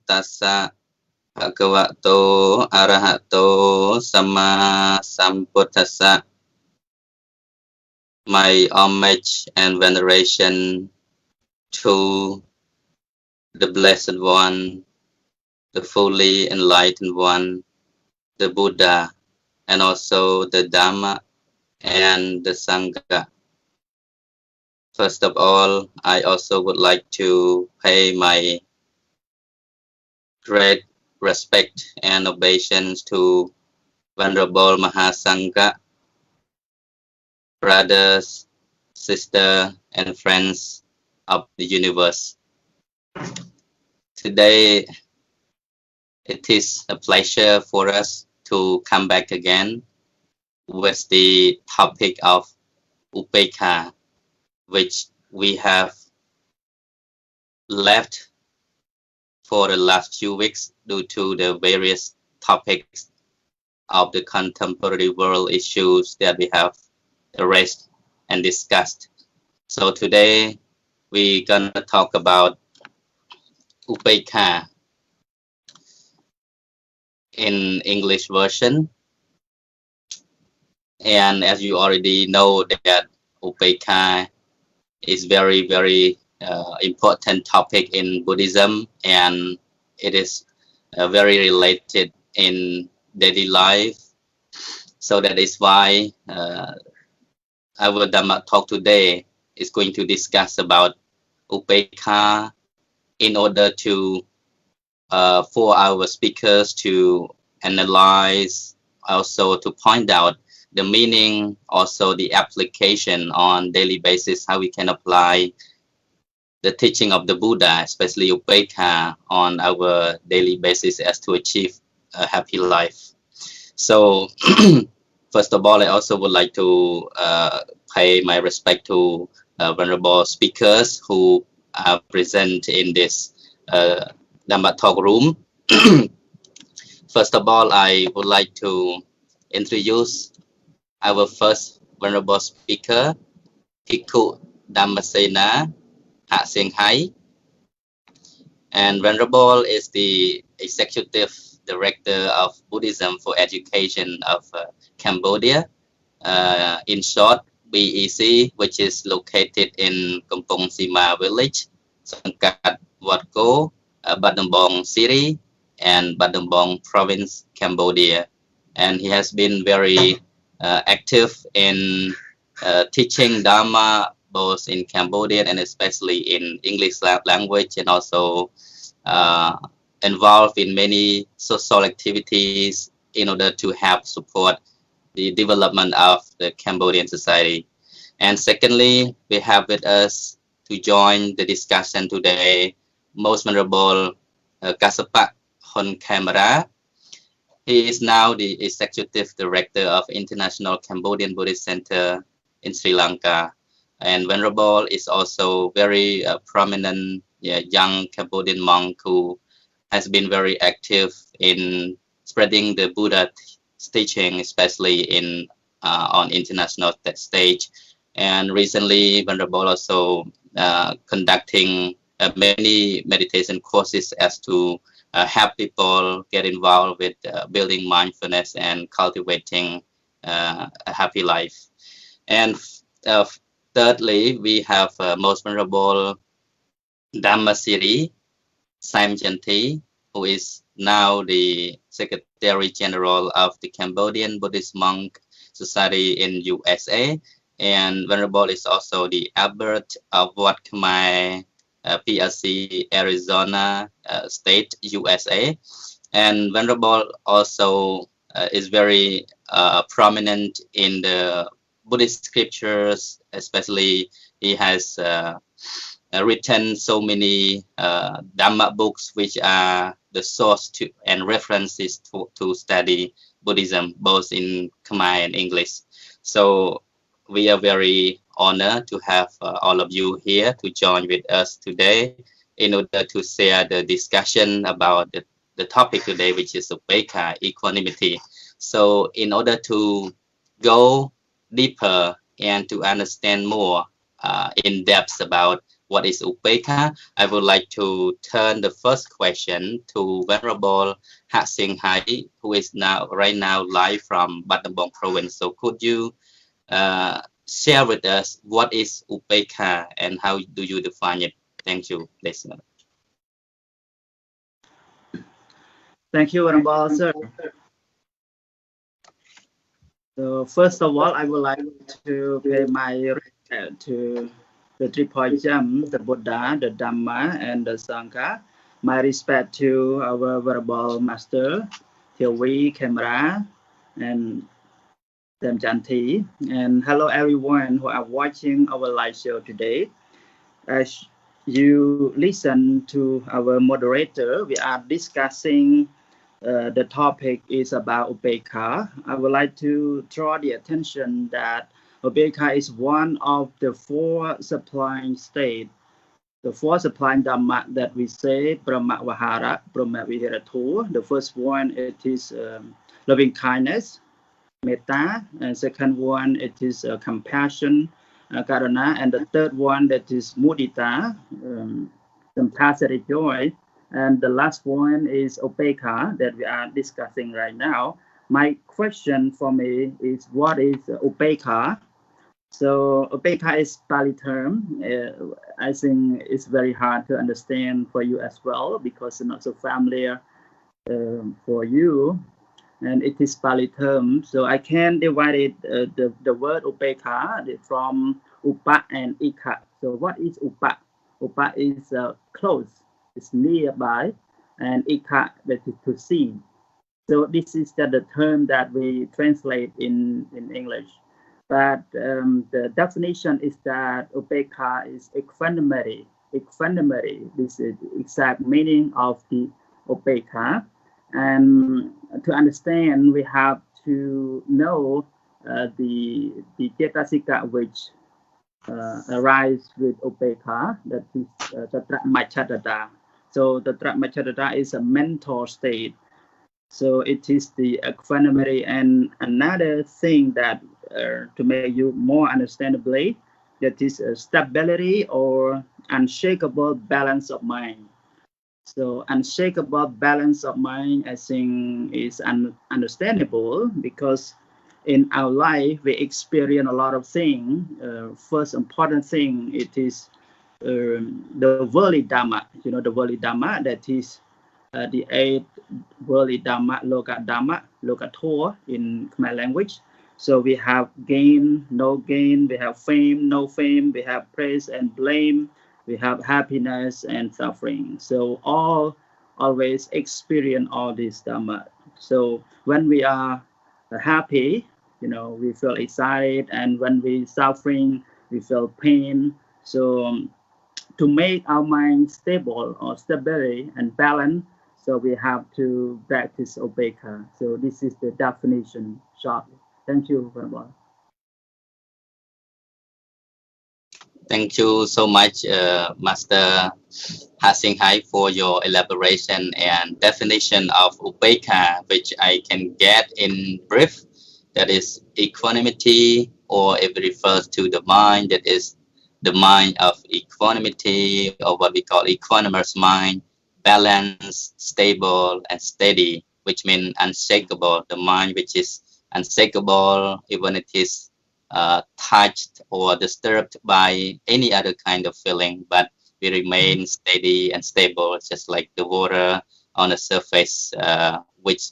tassa bhagavato arahato sama sambuddhassa. My homage and veneration to the Blessed One, the fully enlightened one, the Buddha, and also the Dhamma and the Sangha. First of all, I also would like to pay my great respect and obeisance to Venerable Mahasangha, brothers, sisters, and friends of the universe. Today, it is a pleasure for us to come back again with the topic of Upekkā, which we have left for the last few weeks due to the various topics of the contemporary world issues that we have raised and discussed. So today we're gonna talk about Upekkā in English version. And as you already know that Upekkā is very, very important topic in Buddhism, and it is very related in daily life. So that is why our Dhamma talk today is going to discuss about Upekkā in order to for our speakers to analyze, also to point out the meaning, also the application on daily basis, how we can apply the teaching of the Buddha, especially Upekkā, on our daily basis as to achieve a happy life. So first of all, I also would like to pay my respect to venerable speakers who are present in this Dhamma talk room. First of all, I would like to introduce our first venerable speaker, Bhikkhu Dhammasena Hasinghai. And Venerable is the Executive Director of Buddhism for Education of Cambodia. In short, BEC, which is located in Kampong Sima village, Sangkat Watko, Battambang City, and Battambang province, Cambodia. And he has been very active in teaching Dhamma both in Cambodian and especially in English language, and also involved in many social activities in order to help support the development of the Cambodian society. And secondly, we have with us to join the discussion today Most Venerable Kassapa Honkamara. He is now the Executive Director of International Cambodian Buddhist Center in Sri Lanka. And Venerable is also very prominent young Cambodian monk who has been very active in spreading the Buddha teaching, especially in on international stage. And recently, Venerable also conducting many meditation courses as to help people get involved with building mindfulness and cultivating a happy life. And thirdly, we have Most Venerable Dhammasiri Samjanti, who is now the Secretary General of the Cambodian Buddhist Monk Society in USA. And Venerable is also the Abbot of Wat Khmer PRC, Arizona State, USA. And Venerable also is very prominent in the Buddhist scriptures, especially he has written so many Dhamma books, which are the source to and references to study Buddhism, both in Khmer and English. So we are very honored to have all of you here to join with us today in order to share the discussion about the topic today, which is Upekkā Equanimity. So in order to go deeper and to understand more in depth about what is Upekkā, I would like to turn the first question to Venerable Hat Sing Hai, who is right now live from Battambang province. So could you share with us what is Upekkā and how do you define it? Thank you, listener. Thank you, Venerable sir. So first of all, I would like to pay my respect to the three-point gem, the Buddha, the Dhamma, and the Sangha. My respect to our Venerable Master, Thiawi Camera, and Janti. And hello everyone who are watching our live show today. As you listen to our moderator, we are discussing the topic is about Upekkā. I would like to draw the attention that Upekkā is one of the four supplying states, the four supplying Dhamma that we say, Brahma Vihara, Brahma Viharato. The first one, it is loving kindness, Metta, and second one, it is compassion, Karuna, and the third one, that is Mudita, compassionate joy. And the last one is Upekkā that we are discussing right now. My question for me is, what is Upekkā? So Upekkā is Pali term. I think it's very hard to understand for you as well because it's not so familiar for you. And it is Pali term. So I can divide it, the word Upekkā from Upa and Ika. So what is Upa? Upa is close. It's nearby, and Ika, that is to see. So this is the term that we translate in English. But the definition is that Upekkā is equanimity. Equanimity, this is the exact meaning of the Upekkā. And to understand, we have to know the cetasika which arise with Upekkā, that is Tatra Machadada. So the Machadada is a mental state. So it is the equanimity. And another thing that to make you more understandably, that is a stability or unshakable balance of mind. So unshakable balance of mind, I think, is understandable because in our life we experience a lot of things. First important thing, it is the worldly Dhamma. You know, the worldly Dhamma, that is the 8 worldly Dhamma, Loka Dhamma, Lokator in Khmer language. So we have gain, no gain, we have fame, no fame, we have praise and blame, we have happiness and suffering. So always experience all this Dhamma. So when we are happy, you know, we feel excited, and when we suffering, we feel pain. So to make our mind stable or stability and balance, so we have to practice Upekkā. So this is the definition shortly. Thank you very much. Thank you so much, Master Hat Sing Hai, for your elaboration and definition of Upekkā, which I can get in brief. That is equanimity, or it refers to the mind, that is the mind of equanimity, or what we call equanimous mind, balanced, stable, and steady, which means unshakable. The mind which is unshakable, even it is touched or disturbed by any other kind of feeling, but we remain steady and stable, just like the water on the surface, which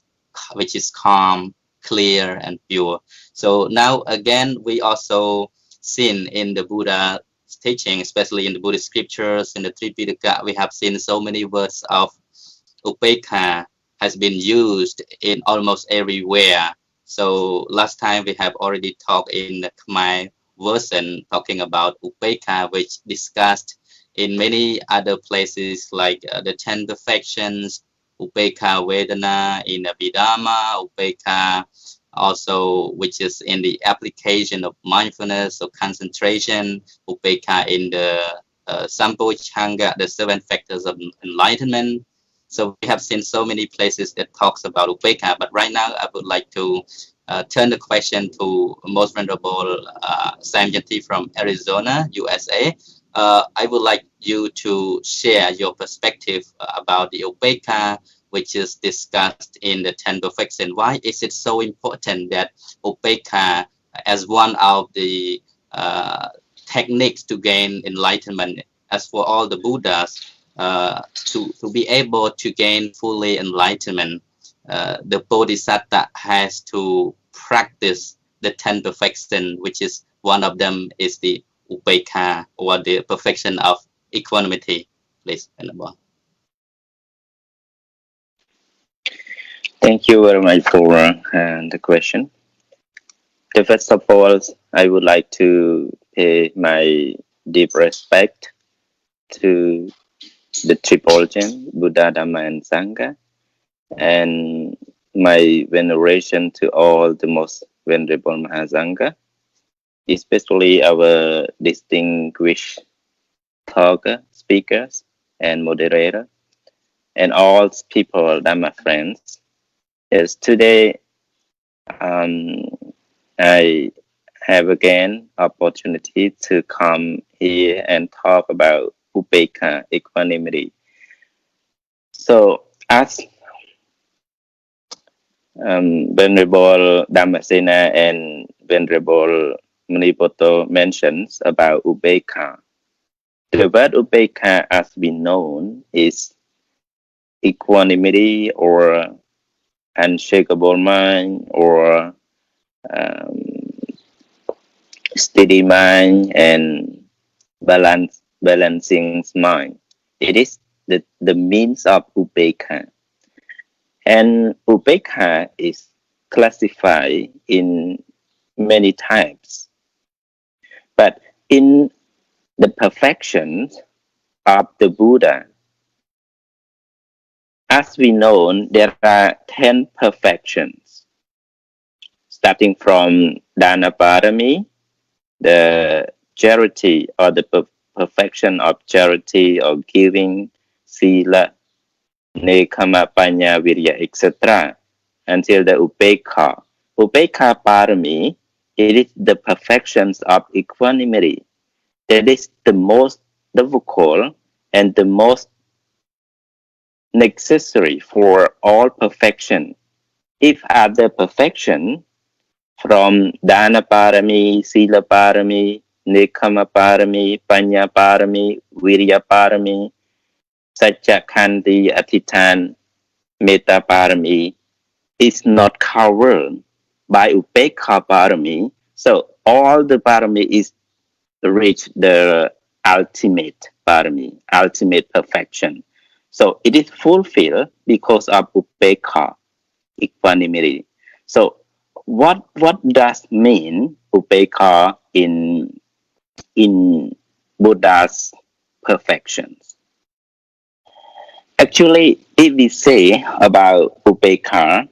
is calm, clear, and pure. So now again, we also seen in the Buddha teaching, especially in the Buddhist scriptures, in the Tripitaka, we have seen so many words of Upekkā has been used in almost everywhere. So last time we have already talked in the Khmer version talking about Upekkā, which discussed in many other places like the 10 perfections, Upekkā Vedana in Abhidhamma, Upekkā also, which is in the application of mindfulness or concentration, Upekkā in the Sampochanga, the 7 factors of enlightenment. So we have seen so many places that talks about Upekkā, but right now I would like to turn the question to Most Venerable Sam Yanti from Arizona, USA. I would like you to share your perspective about the Upekkā, which is discussed in the 10 perfection. Why is it so important that Upekkā, as one of the techniques to gain enlightenment, as for all the Buddhas, to be able to gain fully enlightenment, the Bodhisattva has to practice the 10 perfection, which is one of them is the Upekkā, or the perfection of equanimity. Please, Venerable. Thank you very much for the question. First of all, I would like to pay my deep respect to the Triple Gem, Buddha, Dhamma, and Sangha, and my veneration to all the most venerable Mahasangha, especially our distinguished talker, speakers, and moderator, and all people, Dhamma friends. Yes, today I have again opportunity to come here and talk about Upekkā Equanimity. So as Venerable Dhammasena and Venerable Munipoto mentions about Upekkā, the word Upekkā, as we know, is equanimity or unshakable mind or steady mind and balancing mind. It is the means of Upekkā. And Upekkā is classified in many types. But in the perfections of the Buddha, as we know, there are 10 perfections, starting from Dana Parami, the charity or the perfection of charity or giving, Sila, Nekama, Panya, Virya, etc., until the Upekkā. Upekkā Parami, it is the perfections of equanimity. That is the most difficult and the most necessary for all perfection. If other perfection from Dana Parami, Sila Parami, Nekama Parami, Panya Parami, Virya Parami, Satya Khanti, Athitan, Metta Parami is not covered by Upekkā Parami. So all the Parami is reach the ultimate Parami, ultimate perfection. So it is fulfilled because of Upekkā Equanimity. So what does mean Upekkā in Buddha's perfections? Actually, if we say about Upekkā,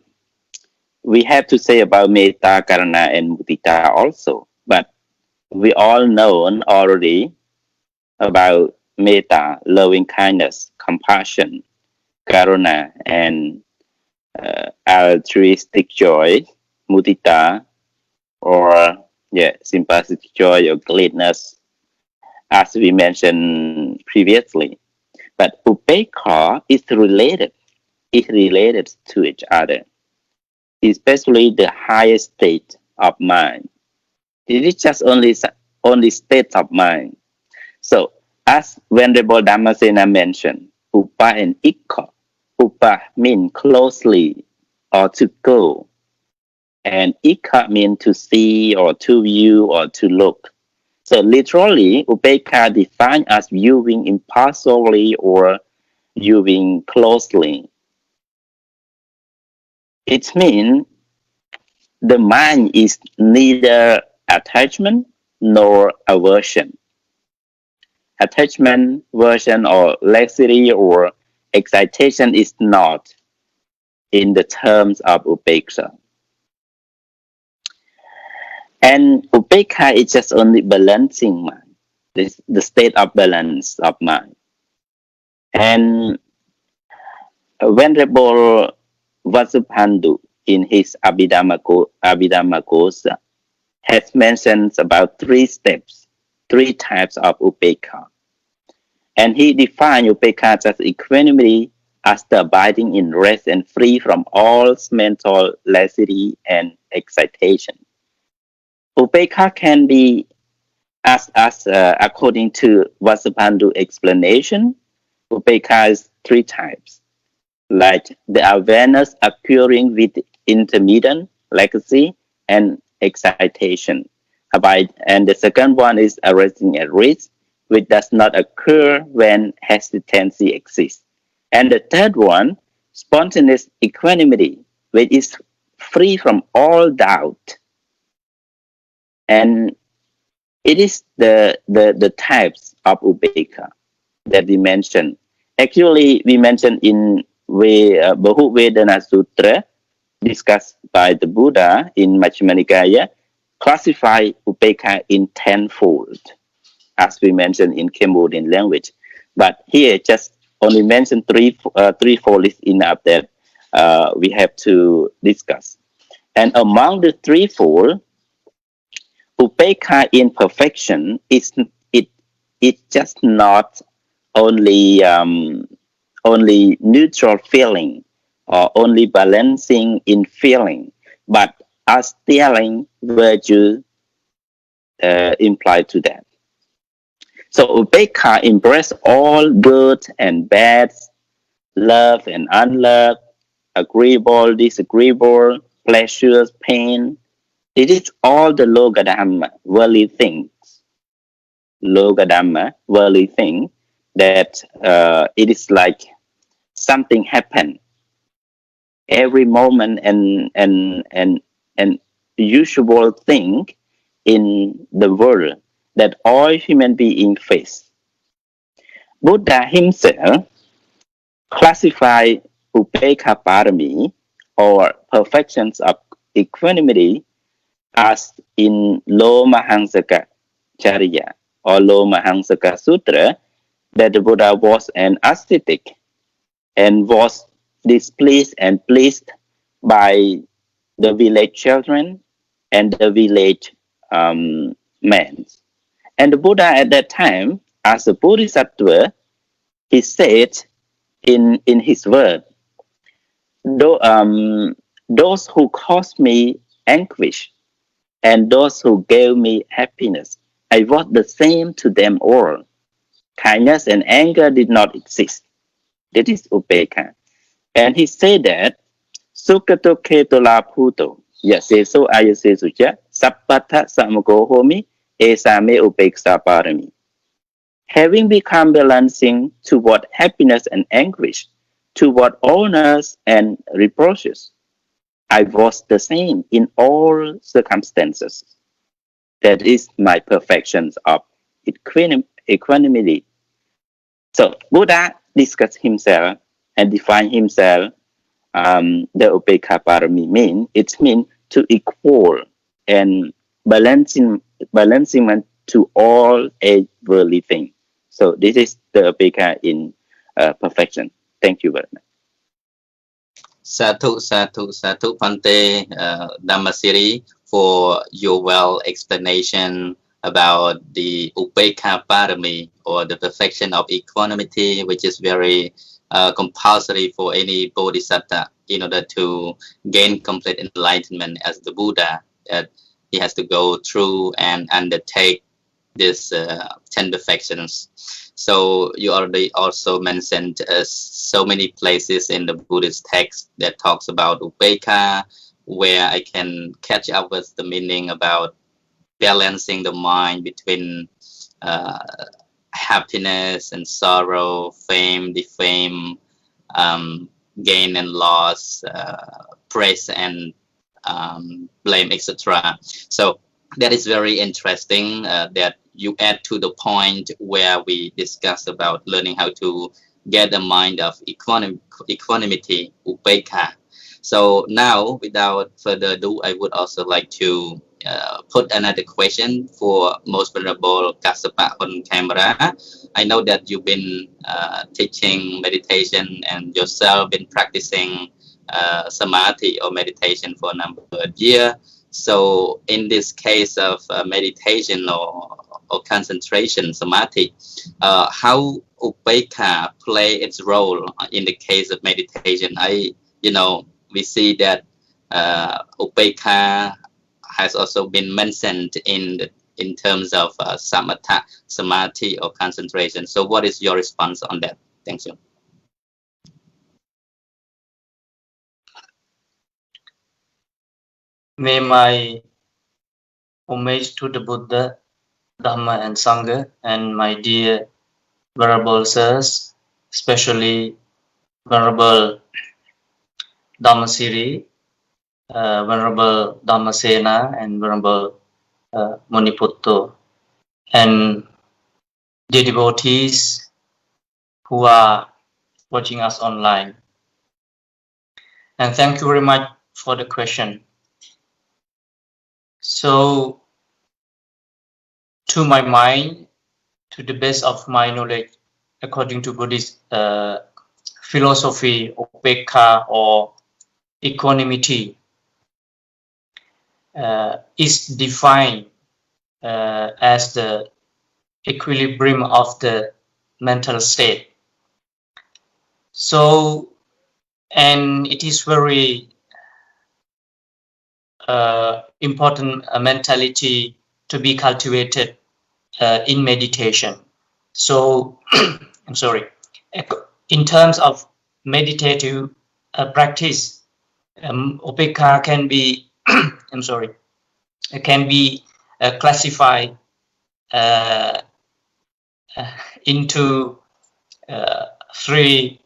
we have to say about Metta, Karuna, and Mudita also. But we all know already about Metta, loving kindness, compassion, Karuna, and altruistic joy, Mudita, or sympathetic joy or gladness, as we mentioned previously. But Upekkā is related to each other, especially the highest state of mind. It is just only state of mind. So as Venerable Dhammasena mentioned, Upa and Ikka. Upa means closely or to go, and Ikka means to see or to view or to look. So literally, Upekkā defined as viewing impartially or viewing closely. It means the mind is neither attachment nor aversion. Attachment, aversion, or laxity or excitation is not in the terms of Upekkā. And Upekkā is just only balancing mind, the state of balance of mind. And Venerable Vasubandhu in his Abhidhamma Kosa has mentioned about 3 steps three types of Upekkā. And he defined Upekkā as equanimity as the abiding in rest and free from all mental lassity and excitation. Upekkā can be as according to Vasubandhu explanation, Upekkā is three types, like the awareness occurring with intermittent legacy and excitation. And the second one is arising at risk, which does not occur when hesitancy exists. And the third one, spontaneous equanimity, which is free from all doubt. And it is the types of Upekkā that we mentioned. Actually, we mentioned in Bahu Vedana Sutra, discussed by the Buddha in Majjhima Nikaya, classify Upekkā in tenfold, as we mentioned in Cambodian language. But here, just only mention threefold is enough that we have to discuss. And among the threefold, Upekkā in perfection is just not only neutral feeling or only balancing in feeling, but a stealing virtue implied to that. So Upekkā embrace all good and bad, love and unloved, agreeable, disagreeable, pleasures, pain. It is all the Logadhamma, worldly things. Logadhamma, worldly thing, that it is like something happen every moment and usual thing in the world that all human beings face. Buddha himself classified Upekkā Parami or perfections of equanimity as in Lomahansaka Charya or Lomahansaka Sutra, that the Buddha was an ascetic and was displeased and pleased by the village children and the village men. And the Buddha at that time, as a Bodhisattva, he said in his word, those who caused me anguish and those who gave me happiness, I was the same to them all. Kindness and anger did not exist. That is Upekkā. And he said that Sukhato Ketola Puto, Yaseso Ayasesuja, Sappatha Samago Homi, Esame Upekkā Parami. Having become balancing toward happiness and anguish, toward honors and reproaches, I was the same in all circumstances. That is my perfections of equanimity. So Buddha discussed himself and defined himself. The Upekkā Parami it means to equal and balancing to all a worldly thing. So this is the Upekkā in perfection. Thank you very much. Sadhu, Bhante Dhammasiri, for your well explanation about the Upekkā Parami or the perfection of equanimity, which is very compulsory for any bodhisattva in order to gain complete enlightenment as the Buddha. He has to go through and undertake these 10 perfections. So you already also mentioned so many places in the Buddhist text that talks about Upekkā, where I can catch up with the meaning about balancing the mind between happiness and sorrow, fame, defame, gain and loss, praise and blame, etc. So that is very interesting that you add to the point where we discuss about learning how to get a mind of equanimity, Upekkā. So now, without further ado, I would also like to put another question for Most Venerable Kassapa on camera. I know that you've been teaching meditation and yourself been practicing samadhi or meditation for a number of years. So in this case of meditation or or concentration, samadhi. How Upekkā play its role in the case of meditation? We see that Upekkā has also been mentioned in terms of samatha, samadhi, or concentration. So, what is your response on that? Thank you. May my homage to the Buddha, Dhamma, and Sangha, and my dear Venerable Sirs, especially Venerable Dhammasiri, Venerable Dhammasena, and Venerable Muniputto, and the devotees who are watching us online. And thank you very much for the question. So, to my mind, to the best of my knowledge, according to Buddhist philosophy, Upekkā or equanimity is defined as the equilibrium of the mental state. So, and it is very important mentality to be cultivated in meditation. So, I'm sorry, in terms of meditative practice, Upekkā can be, I'm sorry, can be classified into three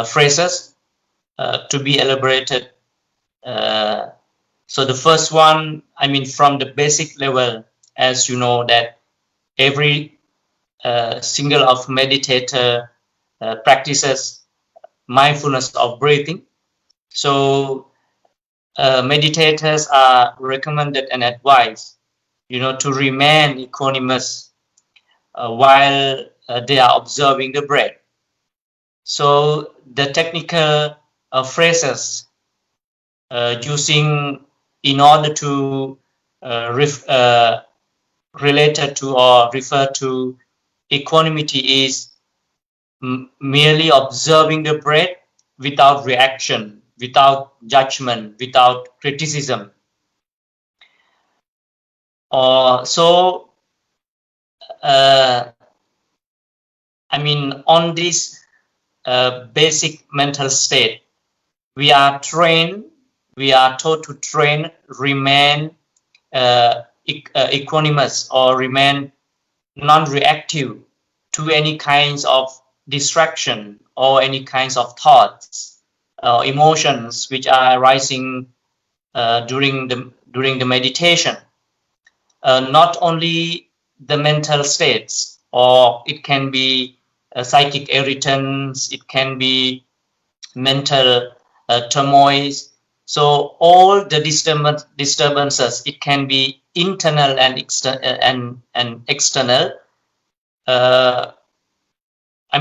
phrases to be elaborated. So the first one, I mean, from the basic level, as you know, that every single of meditator practices mindfulness of breathing. So meditators are recommended and advised, to remain equanimous while they are observing the breath. So the technical phrases using in order to related to or refer to equanimity is merely observing the breath without reaction, without judgment, without criticism. So, I mean, on this basic mental state, we are taught to train, remain equanimous or remain non-reactive to any kinds of distraction or any kinds of thoughts or emotions which are arising during the meditation. Not only the mental states, or it can be psychic irritants, it can be mental turmoils. So all the disturbances, it can be internal and external. I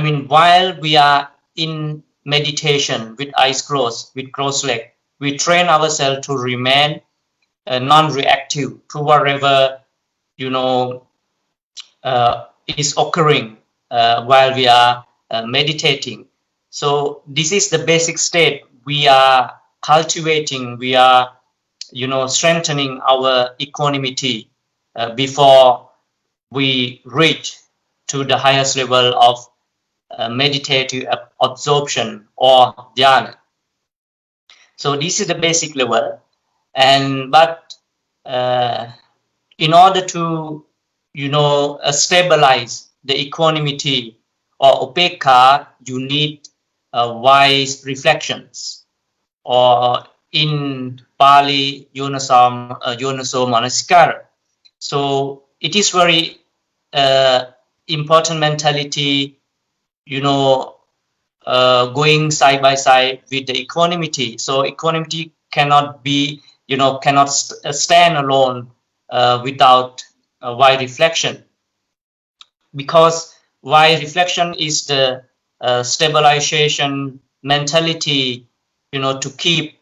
mean, while we are in meditation with eyes closed, with crossed leg, we train ourselves to remain non-reactive to whatever is occurring while we are meditating. So this is the basic state we are cultivating. We are strengthening our equanimity before we reach to the highest level of meditative absorption or dhyana. So this is the basic level, but in order to stabilize the equanimity or upekkā, you need wise reflections, or in Pali, yonaso manasikara. So it is very important mentality, going side by side with the equanimity. So equanimity cannot be, cannot stand alone without wise reflection, because wise reflection is the stabilization mentality, to keep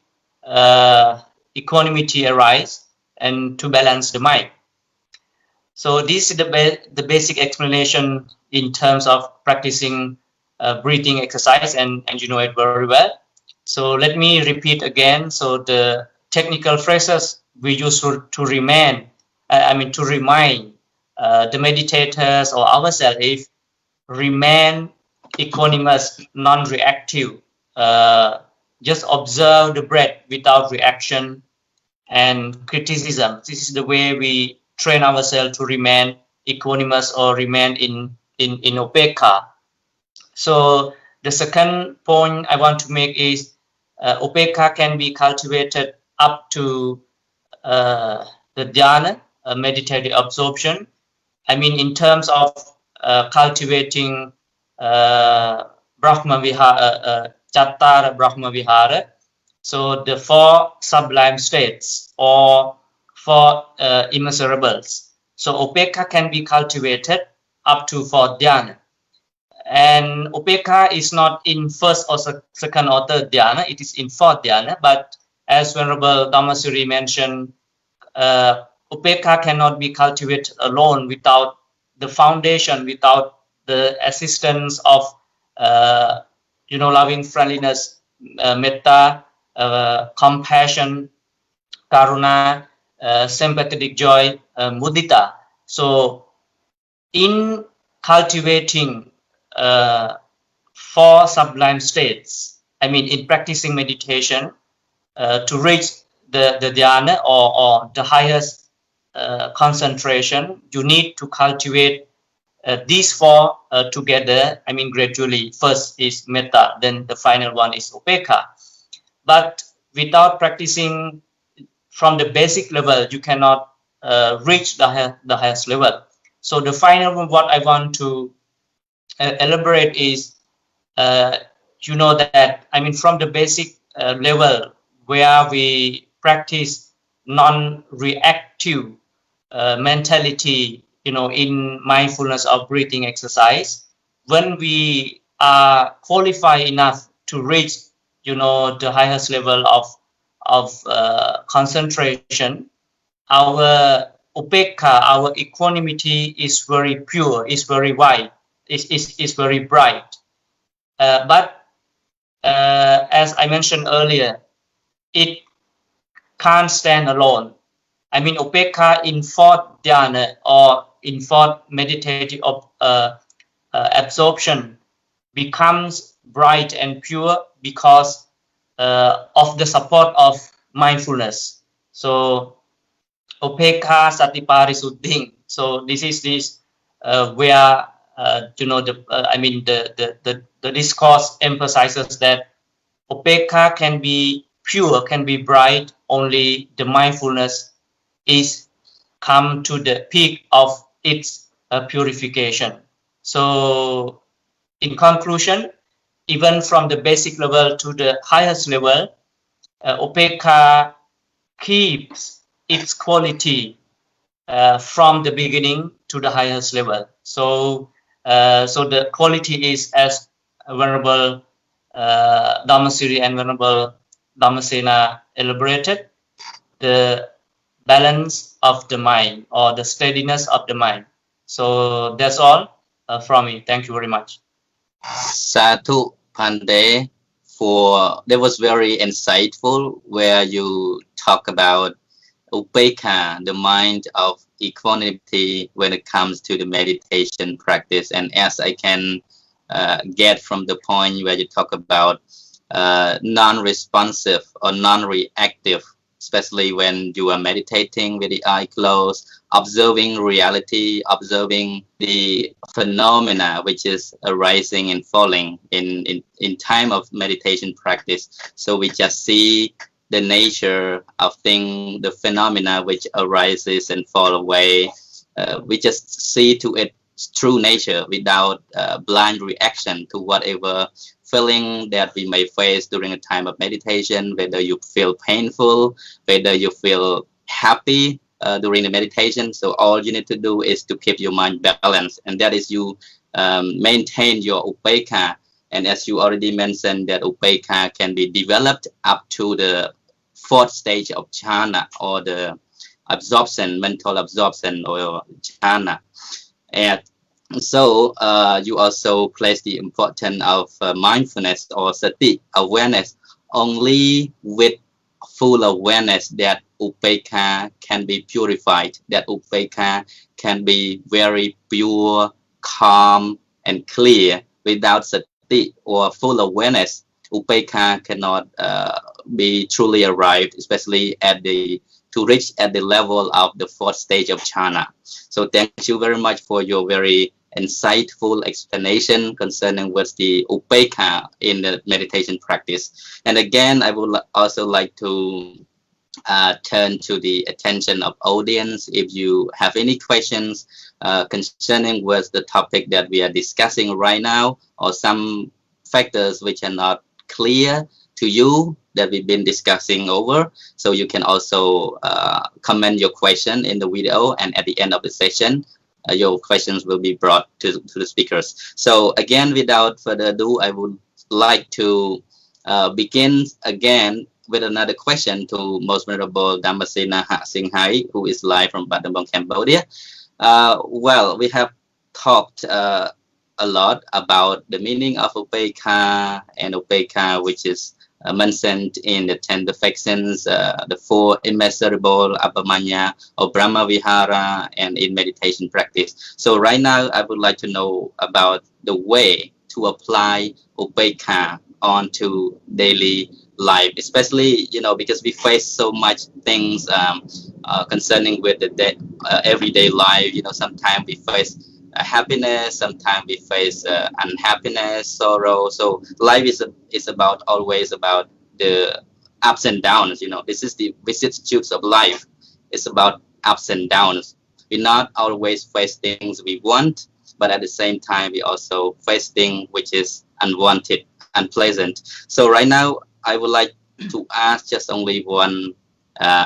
equanimity arise and to balance the mind. So this is the basic explanation in terms of practicing breathing exercise, and you know it very well. So let me repeat again. So the technical phrases we use to remain, to remind the meditators or ourselves, if remain equanimous, non-reactive, just observe the breath without reaction and criticism. This is the way we train ourselves to remain equanimous or remain in Upekkā. So the second point I want to make is Upekkā can be cultivated up to the dhyana, meditative absorption. I mean, in terms of cultivating Brahma Vihara, Chattara Brahma Vihara, so the four sublime states or four immeasurables. So Upekkā can be cultivated up to for dhyana. And Upekkā is not in first or second or third dhyana, it is in fourth dhyana. But as Venerable Dhammasiri mentioned, Upekkā cannot be cultivated alone without the foundation, without the assistance of loving friendliness, metta, compassion, karuna, sympathetic joy, mudita. So in cultivating four sublime states, I mean in practicing meditation, to reach the dhyana or the highest concentration, you need to cultivate these four together, I mean gradually. First is metta, then the final one is upekkā. But without practicing from the basic level, you cannot reach the highest level. So the final one, what I want to elaborate is, you know that, I mean, from the basic level where we practice non-reactive mentality, you know, in mindfulness of breathing exercise, when we are qualified enough to reach, you know, the highest level of concentration, our upekkā, our equanimity is very pure, is very wide, is very bright. But as I mentioned earlier, it can't stand alone. I mean, upekkā in fourth dhyana or in fourth meditative absorption becomes bright and pure because of the support of mindfulness. So upekkā satiparisuddhiṃ. So this is where you know, the discourse emphasizes that upekkā can be pure, can be bright, only the mindfulness is come to the peak of its purification. So in conclusion, even from the basic level to the highest level, upekkā keeps its quality from the beginning to the highest level. So the quality is, as Venerable Dhammasiri and Venerable Dhammasena elaborated, the balance of the mind or the steadiness of the mind. So that's all from me. Thank you very much. Sadhu Pandey, that was very insightful, where you talk about Upekkā, the mind of equanimity when it comes to the meditation practice. And as I can get from the point where you talk about non-responsive or non-reactive, especially when you are meditating with the eye closed, observing reality, observing the phenomena which is arising and falling in time of meditation practice. So we just see the nature of things, the phenomena which arises and fall away. We just see to its true nature without blind reaction to whatever feeling that we may face during a time of meditation, whether you feel painful, whether you feel happy during the meditation. So all you need to do is to keep your mind balanced, and that is you maintain your upekkā. And as you already mentioned, that upekkā can be developed up to the fourth stage of jhana, or the absorption, mental absorption or jhana. And so you also place the importance of mindfulness or sati, awareness, only with full awareness that upekkā can be purified, that upekkā can be very pure, calm, and clear. Without sati or full awareness, upekkā cannot be truly arrived, especially at the to reach at the level of the fourth stage of jhana. So thank you very much for your very insightful explanation concerning what's the upekkā in the meditation practice. And again, I would also like to turn to the attention of audience. If you have any questions concerning what's the topic that we are discussing right now, or some factors which are not clear to you that we've been discussing over, so you can also comment your question in the video, and at the end of the session your questions will be brought to the speakers. So again, without further ado, I would like to begin again with another question to Most Venerable Dhammasena Singhai, who is live from Battambang, Cambodia. Well, we have talked a lot about the meaning of upekkā, and upekkā, which is mentioned in the 10 perfections, the 4 immeasurable abhamanya or Brahma Vihara, and in meditation practice. So right now, I would like to know about the way to apply upekkā onto daily life, especially, you know, because we face so much things concerning with the everyday life. You know, sometimes we face happiness, sometimes we face unhappiness, sorrow. So life is about always about the ups and downs. You know, this is the vicissitudes of life. It's about ups and downs. We not always face things we want, but at the same time we also face things which is unwanted, unpleasant. So right now I would like to ask just only one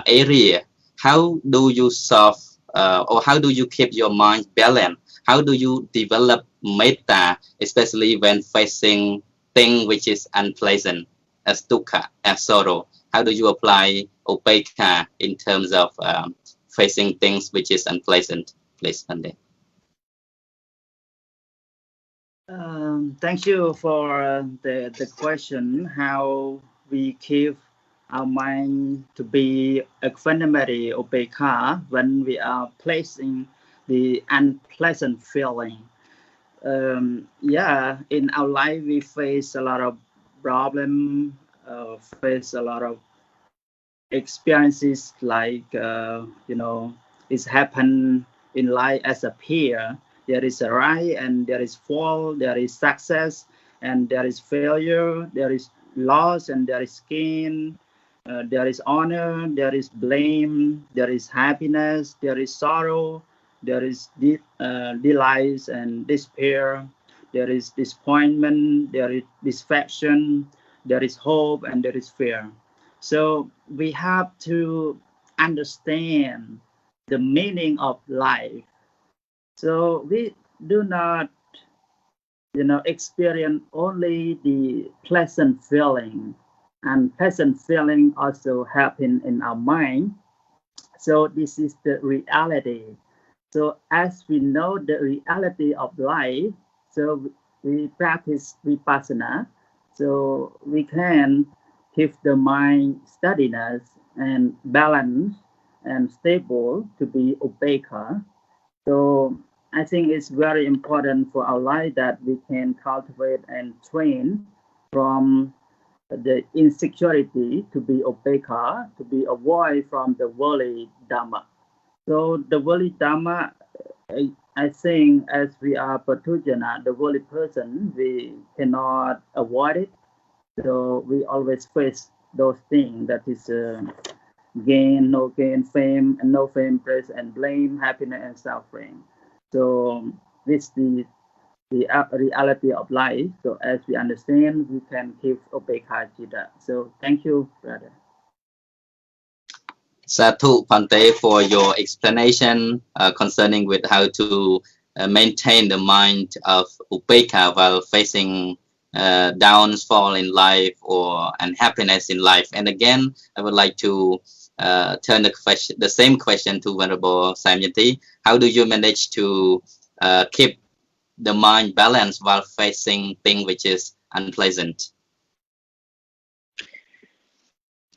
area. How do you solve or how do you keep your mind balanced? How do you develop metta, especially when facing thing which is unpleasant, as dukkha, as sorrow? How do you apply upekkā in terms of facing things which is unpleasant? Please, Pandey. Thank you for the question. How we keep our mind to be equanimity, upekkā, when we are placing the unpleasant feeling. Yeah, in our life we face a lot of problems, face a lot of experiences, like you know, it's happened in life as a peer. There is a right and there is fall, there is success and there is failure, there is loss and there is gain, there is honor, there is blame, there is happiness, there is sorrow, there is delight and despair, there is disappointment, there is dissatisfaction, there is hope, and there is fear. So we have to understand the meaning of life. So we do not, you know, experience only the pleasant feeling, and pleasant feeling also happen in our mind. So this is the reality. So as we know the reality of life, so we practice vipassana, so we can keep the mind steadiness and balance and stable to be upekkā. So I think it's very important for our life that we can cultivate and train from the insecurity to be upekkā, to be avoid from the worldly dhamma. So the worldly dhamma, I think as we are patujana, the worldly person, we cannot avoid it. So we always face those things, that is gain, no gain, fame, and no fame, praise and blame, happiness and suffering. So this is the reality of life. So as we understand, we can keep upekkā citta. So thank you, brother. Sadhu Pante for your explanation concerning with how to maintain the mind of upekkā while facing downfall in life or unhappiness in life. And again, I would like to turn the same question to Venerable Samyati. How do you manage to keep the mind balanced while facing thing which is unpleasant?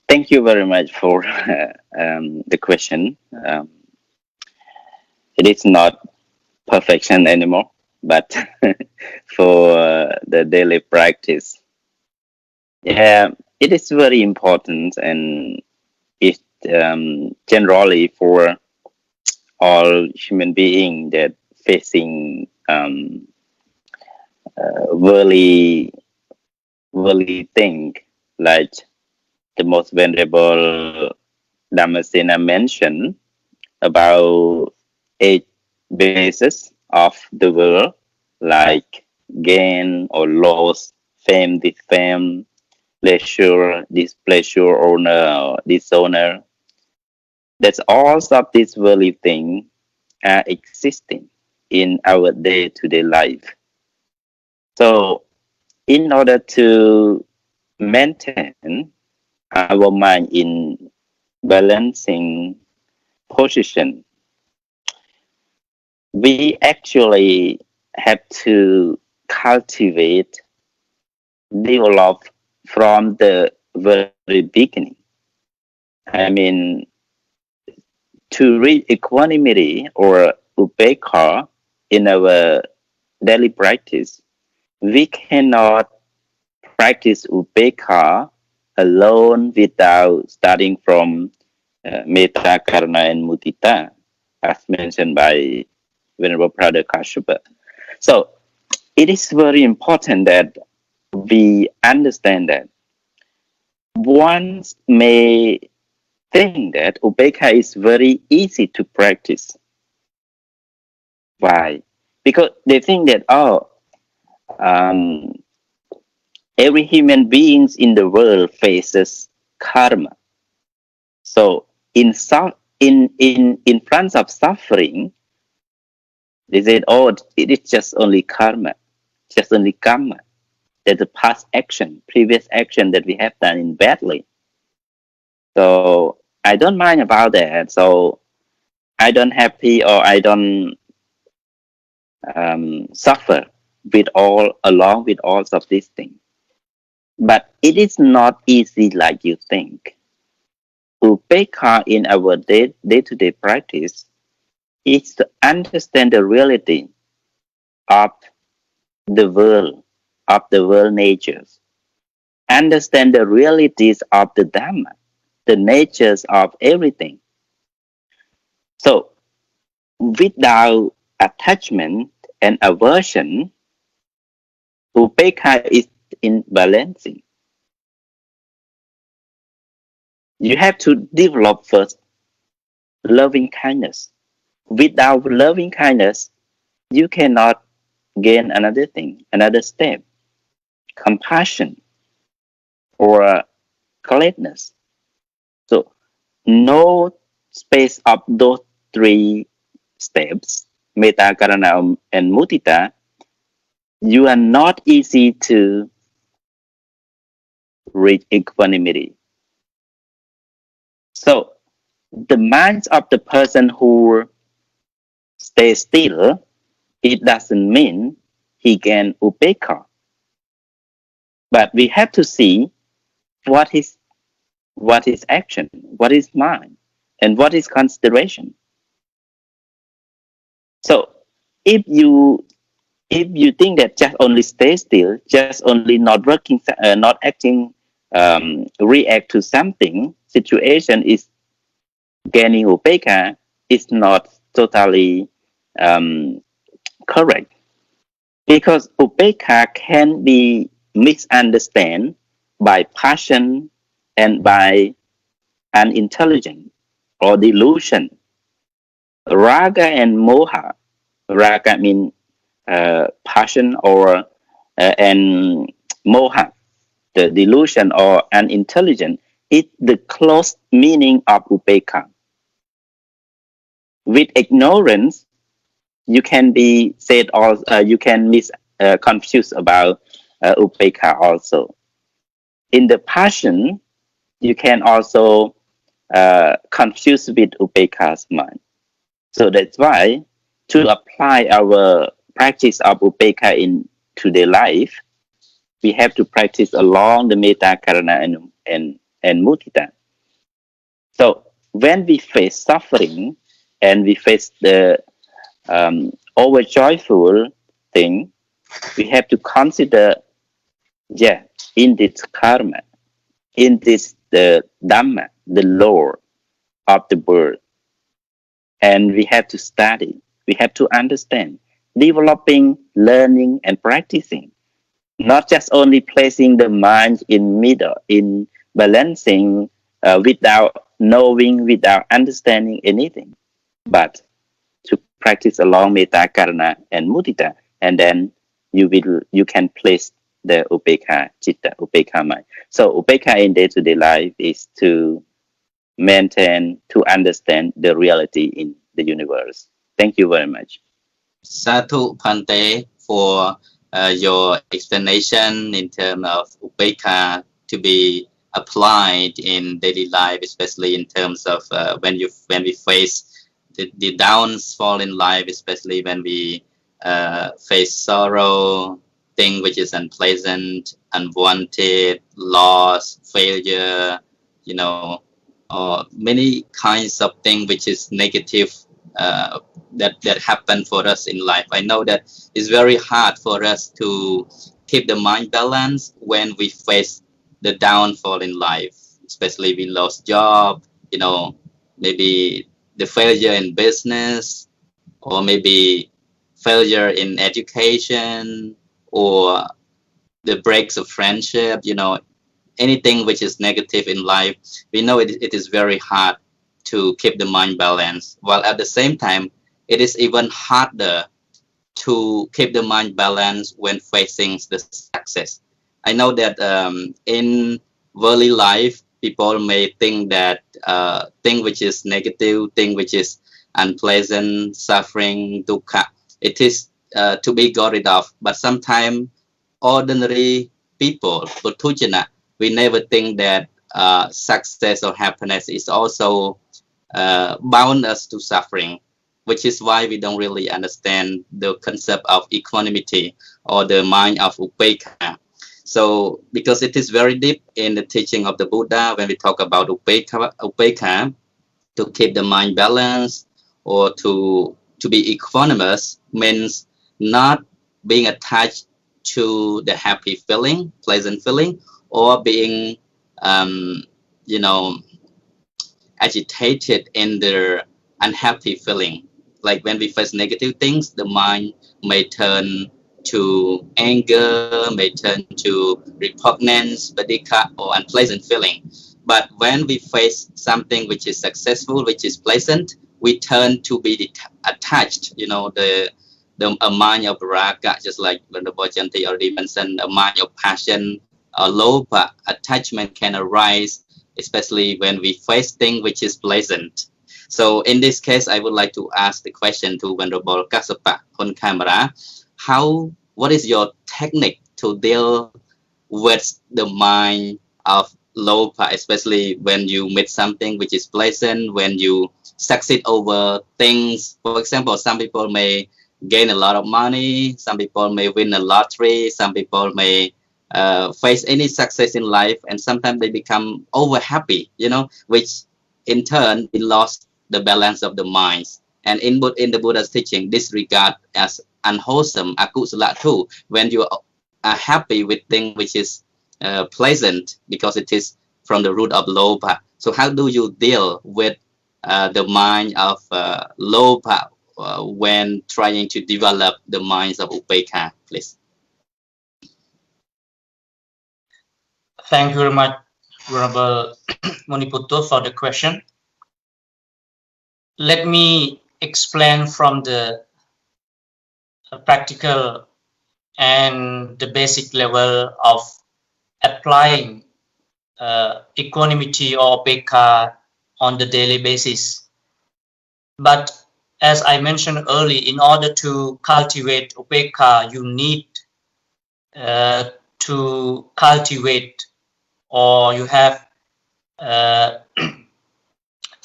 Thank you very much for the question. It is not perfection anymore, but for the daily practice, yeah, it is very important, and it generally for all human beings that facing worldly thing, like the most venerable Damasena mentioned about 8 bases of the world, like gain or loss, fame, defame, pleasure, displeasure, honor, dishonor. That's all of these worldly things are existing in our day-to-day life. So, in order to maintain our mind in balancing position, we actually have to cultivate, develop from the very beginning. I mean, to reach equanimity or upekkā in our daily practice, we cannot practice upekkā alone without starting from metta, karuna, and mudita, as mentioned by Venerable Brother Kashyapa. So it is very important that we understand that one may think that upekkā is very easy to practice. Why? Because they think that every human beings in the world faces karma. So in front of suffering, they said, "Oh, it is just only karma, just only karma. There's a past action, previous action that we have done in badly. So I don't mind about that. So I don't happy or I don't suffer along with all of these things." But it is not easy like you think. Upekkā in our day-to-day practice is to understand the reality of the world natures, understand the realities of the Dhamma, the natures of everything. So, without attachment and aversion, upekkā is in balancing. You have to develop first loving kindness. Without loving kindness, you cannot gain another thing, another step, compassion or gladness. So no space of those 3 steps, metta, karuna, and mudita, you are not easy to reach equanimity. So the minds of the person who stays still, it doesn't mean he can upekkā. But we have to see what is action, what is mind, and what is consideration. So if you think that just only stay still, just only not working, not acting, react to something, situation is gaining upekkā, is not totally correct. Because upekkā can be misunderstood by passion and by unintelligence or delusion. Raga and moha. Raga means passion or and moha, the delusion or unintelligence, is the close meaning of upekkā. With ignorance, you can be said also, you can confuse about upekkā also. In the passion, you can also confused with Upekkā's mind. So that's why to apply our practice of Upekkā in today life, we have to practice along the Metta, Karuna, and Mudita. So when we face suffering and we face the over joyful thing, we have to consider, in this karma, in this the Dhamma, the law of the birth, and we have to study, we have to understand, developing, learning, and practicing. Not just only placing the mind in middle, in balancing without knowing, without understanding anything, but to practice along Metta, Karuna, and Mudita, and then you can place the Upekkā Chitta, Upekkā mind. So Upekkā in day-to-day life is to maintain, to understand the reality in the universe. Thank you very much. Sadhu Bhante for your explanation in terms of Upekkā to be applied in daily life, especially in terms of when we face the downfall in life, especially when we face sorrow, thing which is unpleasant, unwanted, loss, failure, or many kinds of things which is negative that happen for us in life. I know that it's very hard for us to keep the mind balanced when we face the downfall in life, especially we lost job, maybe the failure in business, or maybe failure in education, or the breaks of friendship, anything which is negative in life. We know it is very hard to keep the mind balanced, while at the same time it is even harder to keep the mind balanced when facing the success. I know that in worldly life, people may think that thing which is negative, thing which is unpleasant, suffering, dukkha, it is to be got rid of. But sometimes ordinary people, Puthujana, we never think that success or happiness is also bound us to suffering, which is why we don't really understand the concept of equanimity or the mind of Upekkā. So because it is very deep in the teaching of the Buddha, when we talk about Upekkā, to keep the mind balanced or to be equanimous means not being attached to the happy feeling, pleasant feeling, or being agitated in the unhappy feeling. Like when we face negative things, the mind may turn to anger, may turn to repugnance, badika, or unpleasant feeling. But when we face something which is successful, which is pleasant, we turn to be attached. A mind of raga, just like Venerable Chanti already mentioned, a mind of passion, loba, attachment can arise, especially when we face things which is pleasant. So in this case, I would like to ask the question to Venerable Kassapa on camera. What is your technique to deal with the mind of loba, especially when you meet something which is pleasant, when you succeed over things? For example, some people may gain a lot of money, some people may win a lottery, some people may face any success in life, and sometimes they become over happy, which in turn it lost the balance of the minds. And in the Buddha's teaching, this regard as unwholesome, akusala too, when you are happy with things which is pleasant, because it is from the root of loba. So how do you deal with the mind of loba when trying to develop the minds of Upekkā, please? Thank you very much, Venerable Moniputto, for the question. Let me explain from the practical and the basic level of applying equanimity or Upekkā on the daily basis. But as I mentioned earlier, in order to cultivate Upekkā, you need to cultivate, or you have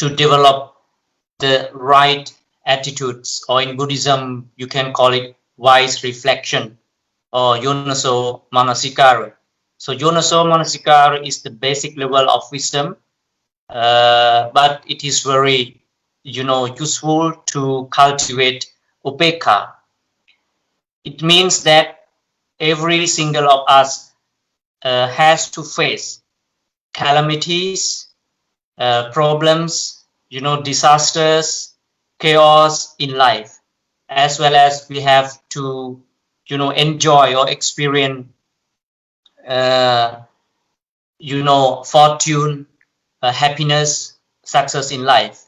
to develop the right attitudes, or in Buddhism you can call it wise reflection or yonaso manasikara. So yonaso manasikara is the basic level of wisdom, but it is very useful to cultivate upekkā. It means that every single of us has to face calamities, problems, disasters, chaos in life, as well as we have to enjoy or experience fortune, happiness, success in life.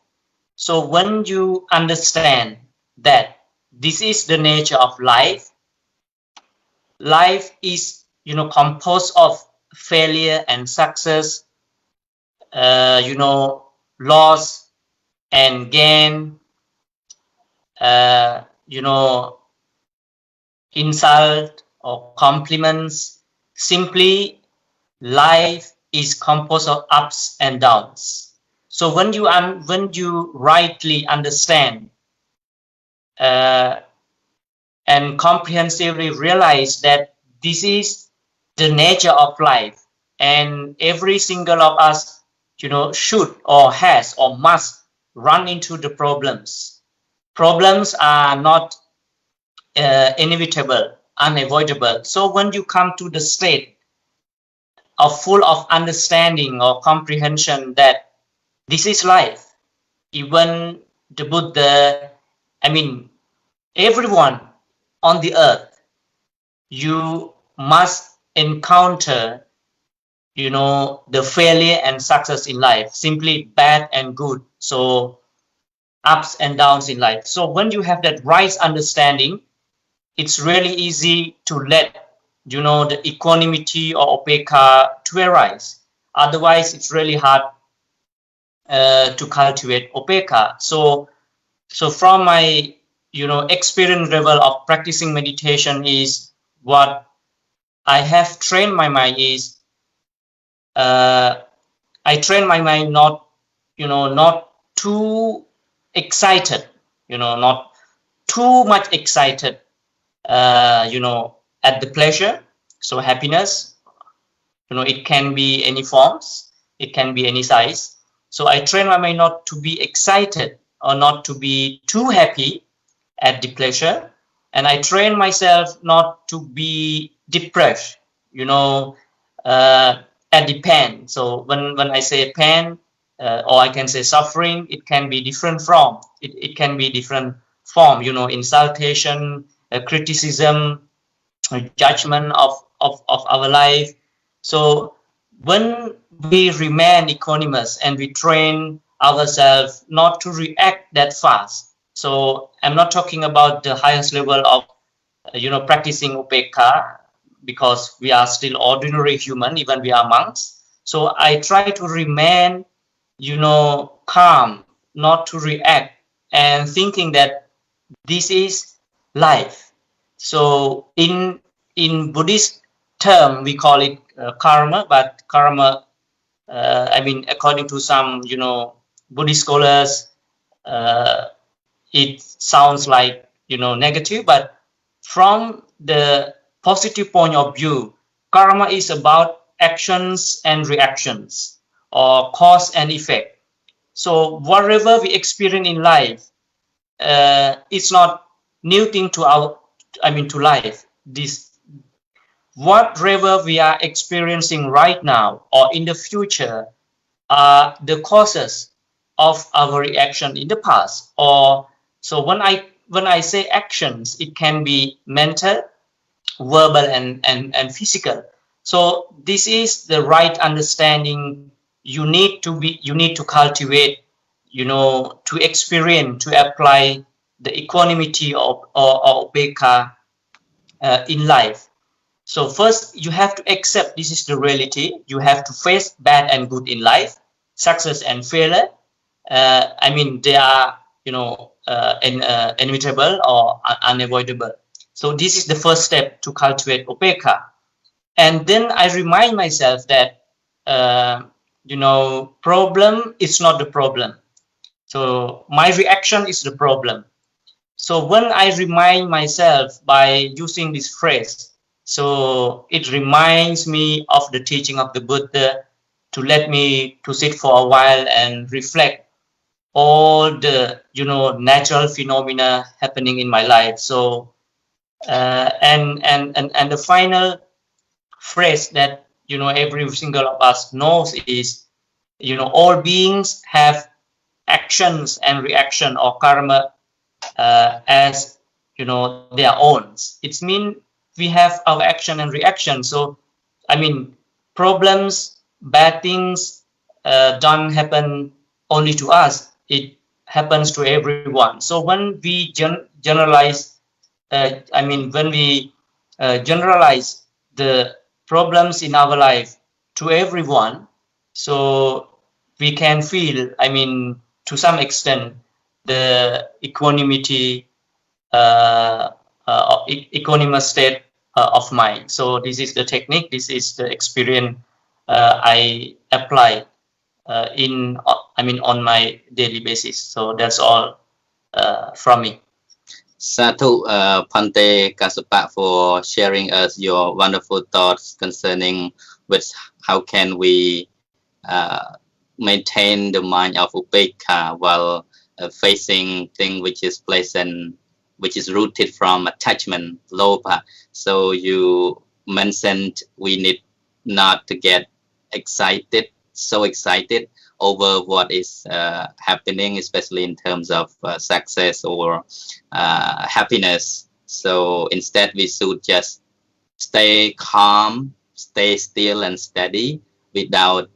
So when you understand that this is the nature of life, life is composed of failure and success, loss and gain, insult or compliments. Simply, life is composed of ups and downs. So when you rightly understand and comprehensively realize that this is the nature of life, and every single of us should or has or must run into the problems. Problems are not inevitable, unavoidable. So when you come to the state of full of understanding or comprehension that this is life, even the Buddha, everyone on the earth, you must encounter the failure and success in life, simply bad and good, so ups and downs in life. So when you have that right understanding, it's really easy to let the equanimity or upekkā to arise. Otherwise it's really hard to cultivate upekkā. So from my experience level of practicing meditation, is what I have trained my mind is I train my mind not too excited, not too much excited, at the pleasure. So happiness, it can be any forms, it can be any size. So I train my mind not to be excited or not to be too happy at the pleasure, and I train myself not to be depressed, at the pain. So when I say pain, or I can say suffering, it can be different from it can be different form, insultation, criticism, judgment of our life. So when we remain equanimous and we train ourselves not to react that fast. So I'm not talking about the highest level of practicing upekkā, because we are still ordinary human, even we are monks. So I try to remain calm, not to react, and thinking that this is life. So in Buddhist term we call it karma, but karma, according to some Buddhist scholars, it sounds like negative, but from the positive point of view, karma is about actions and reactions, or cause and effect. So whatever we experience in life, it's not new thing to to life. This whatever we are experiencing right now or in the future are the causes of our reaction in the past. Or so when I say actions, it can be mental, verbal, and physical. So this is the right understanding you need to cultivate, to experience, to apply the equanimity or upekkā in life. So first you have to accept this is the reality. You have to face bad and good in life, success and failure. They are inevitable or unavoidable. So this is the first step to cultivate upekkā. And then I remind myself that problem is not the problem. So my reaction is the problem. So when I remind myself by using this phrase, so it reminds me of the teaching of the Buddha to let me to sit for a while and reflect all the natural phenomena happening in my life. So and the final phrase that every single of us knows is all beings have actions and reaction or karma as their own. It means we have our action and reaction. So I mean, problems, bad things don't happen only to us. It happens to everyone. So when we generalize, when we generalize the problems in our life to everyone, so we can feel, to some extent, the equanimity, equanimous state of mind. So this is the technique. This is the experience I apply on my daily basis. So that's all from me. Sadhu Pante Kasapa for sharing us your wonderful thoughts concerning with how can we maintain the mind of Upekkā while facing thing which is pleasant, which is rooted from attachment, lopa. So you mentioned we need not to get so excited over what is happening, especially in terms of success or happiness. So instead, we should just stay calm, stay still and steady without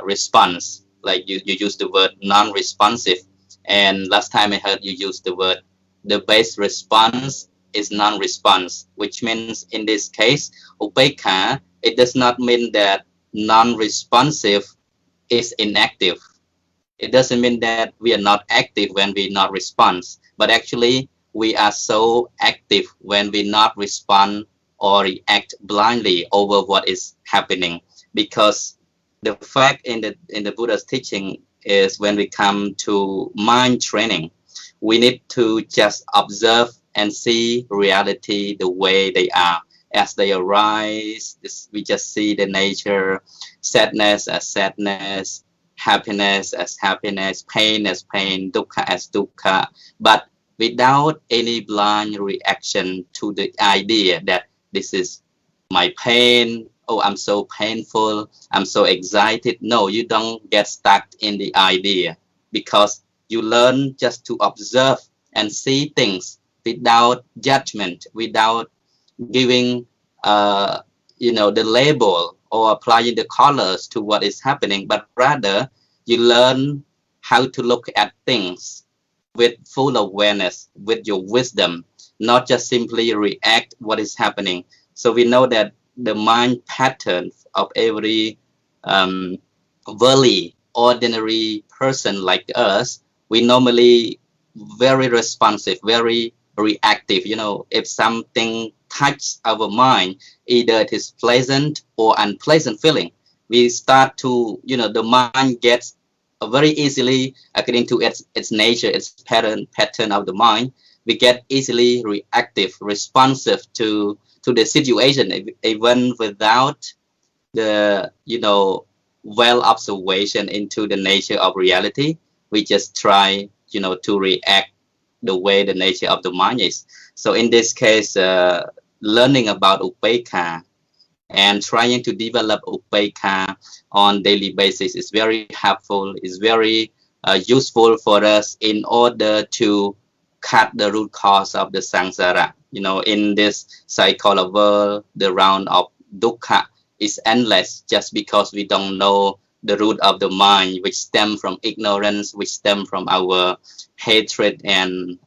response. Like you use the word non-responsive. And last time I heard you use the word, the base response is non-response, which means in this case, Upekkā, it does not mean that non-responsive is inactive. It doesn't mean that we are not active when we not respond, but actually we are so active when we not respond or react blindly over what is happening. Because the fact in the Buddha's teaching is when we come to mind training, we need to just observe and see reality the way they are. As they arise, we just see the nature, sadness as sadness, happiness as happiness, pain as pain, dukkha as dukkha, but without any blind reaction to the idea that this is my pain, oh, I'm so painful, I'm so excited. No, you don't get stuck in the idea because you learn just to observe and see things without judgment, without giving the label or applying the colors to what is happening, but rather you learn how to look at things with full awareness, with your wisdom, not just simply react what is happening. So we know that the mind pattern of every very ordinary person like us, we normally very responsive, very reactive. If something touches our mind, either it is pleasant or unpleasant feeling, we start to, the mind gets very easily, according to its nature, its pattern of the mind, we get easily reactive, responsive to the situation, even without the, well observation into the nature of reality. We just try, to react the way the nature of the mind is. So in this case, learning about Upekkā and trying to develop Upekkā on daily basis is very helpful, is very useful for us in order to cut the root cause of the samsara. In this cycle world, the round of dukkha is endless just because we don't know the root of the mind, which stem from ignorance, which stem from our hatred and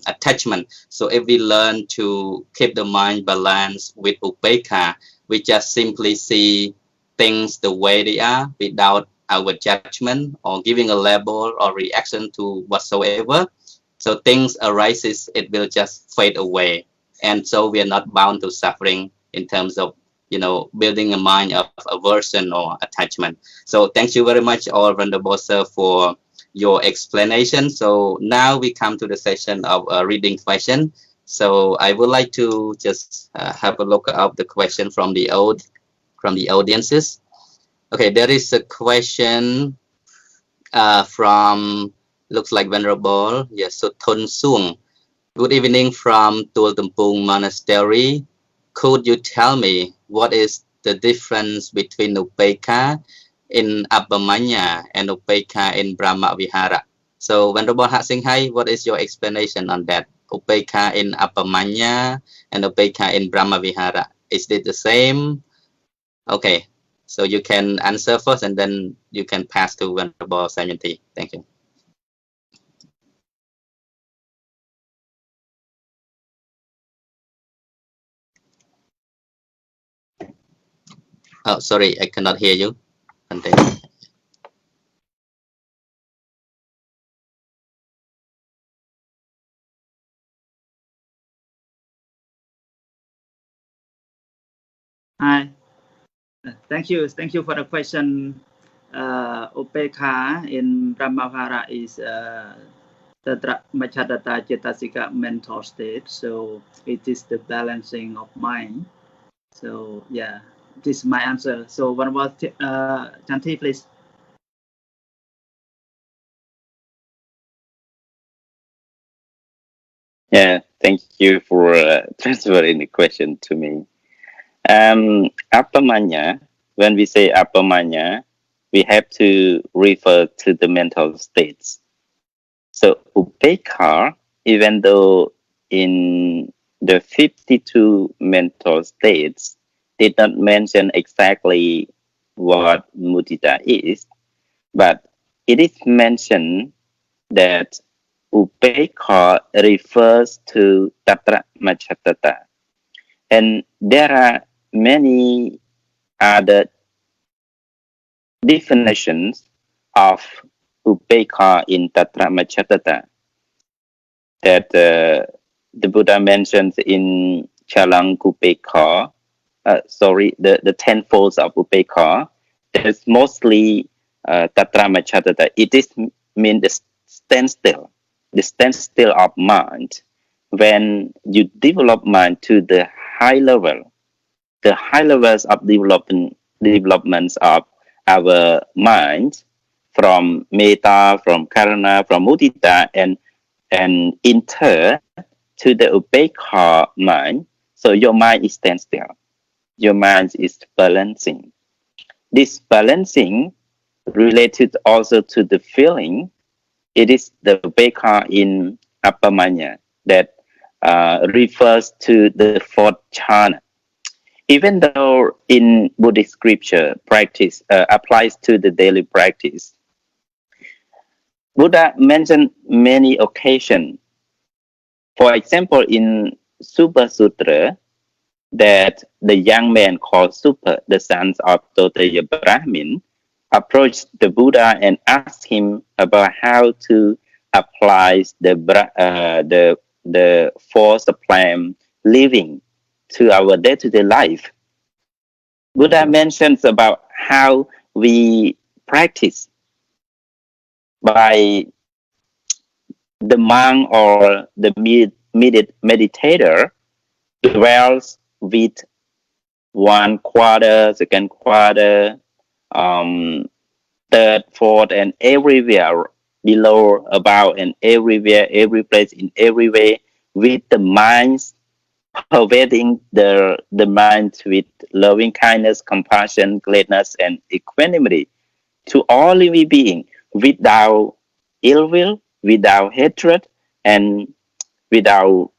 attachment. So if we learn to keep the mind balanced with Upekkā, we just simply see things the way they are without our judgment or giving a label or reaction to whatsoever. So things arises, it will just fade away. And so we are not bound to suffering in terms of, building a mind of aversion or attachment. So thank you very much, all Venerable Sir, for your explanation. So now we come to the session of reading question. So I would like to just have a look at the question from the audiences. Okay, there is a question from, looks like Venerable, yes, so Thon Sung. Good evening from Tuol Tumpung Monastery. Could you tell me what is the difference between Upekkā in Abhamanya and Upekkā in Brahma Vihara? So Venerable Hat Sing Hai, what is your explanation on that? Upekkā in Abhamanya and Upekkā in Brahma Vihara, is it the same? Okay, so you can answer first and then you can pass to Venerable Samanthi. Thank you. Oh, sorry, I cannot hear you. Hi. Thank you for the question. Upekkā in Brahmavihara is Tatra Machadata Cetasika mental state. So it is the balancing of mind. So yeah, this is my answer. So what about Chanti, please? Yeah, thank you for transferring the question to me. Appamanya, when we say appamanya, we have to refer to the mental states. So Upekkā, even though in the 52 mental states did not mention exactly what mudita is, but it is mentioned that Upekkā refers to Tatra Machatata. And there are many other definitions of Upekkā in Tatra Machatata that the Buddha mentions in Chalang Upekkā, the 10 folds of Upekkā. There's mostly Tatra Machatata. It is mean the standstill of mind. When you develop mind to the high level, the high levels of developments of our mind, from metta, from karuna, from mudita, and in turn to the upekkha mind. So your mind is standstill. Your mind is balancing. This balancing related also to the feeling. It is the upekkha in appamanya that refers to the fourth jhana. Even though in Buddhist scripture practice applies to the daily practice, Buddha mentioned many occasions. For example, in Super Sutra, that the young man called Super, the sons of Toteya Brahmin, approached the Buddha and asked him about how to apply the four sublime living to our day-to-day life. Buddha mentions about how we practice by the monk or the meditator dwells with 1 quarter, 2nd quarter, 3rd, 4th, and everywhere below, about, and everywhere, every place, in every way, with the minds, pervading the mind with loving kindness, compassion, gladness, and equanimity to all living beings, without ill will, without hatred, and without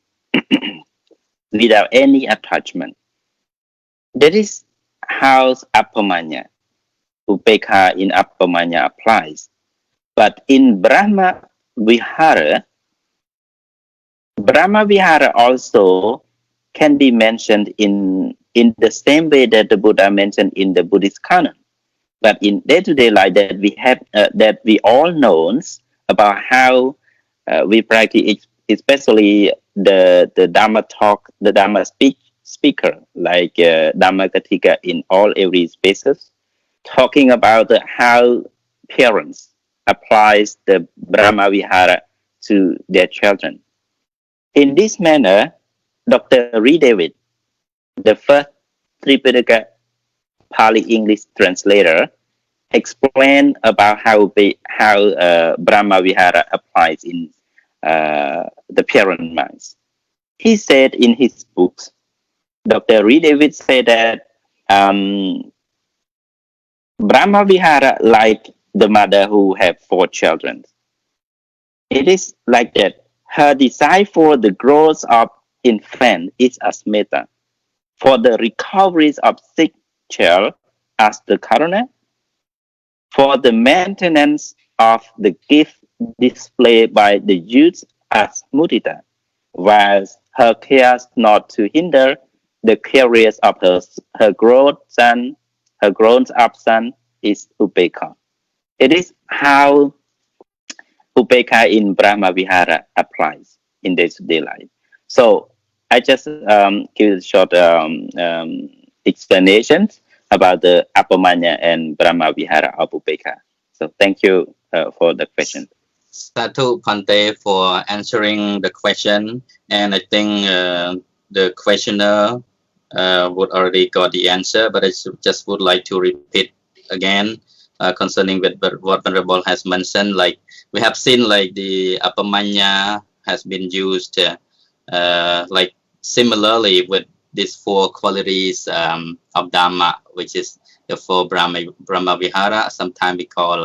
without any attachment. That is how appamanya, upekkha in appamanya applies. But in Brahma Vihara also can be mentioned in the same way that the Buddha mentioned in the Buddhist canon. But in day-to-day life that we have, that we all know about how we practice, especially the Dhamma talk, the Dhamma speaker, like Dhamma Katika in all every spaces, talking about how parents applies the Brahma Vihara to their children. In this manner, Dr. Reed David, the first Tripitaka Pali English translator, explained about how Brahma Vihara applies in the parent minds. He said in his books, Dr. Reed David said that Brahma Vihara, like the mother who have 4 children, it is like that. Her desire for the growth of infant is as metta. For the recovery of sick child as the karuna. For the maintenance of the gift displayed by the youth as mudita. Whilst her cares not to hinder the careers of her grown up son is Upekkā. It is how Upekkā in Brahma Vihara applies in day-to-day life. So I just give a short explanation about the Apamanya and Brahma Vihara of Upekkā. So thank you for the question. Satu Pante for answering the question, and I think the questioner would already got the answer, but I just would like to repeat again concerning what Venerable has mentioned. Like we have seen, like the Apamanya has been used like similarly with these 4 qualities of Dhamma, which is the 4 Brahma Vihara. Sometimes we call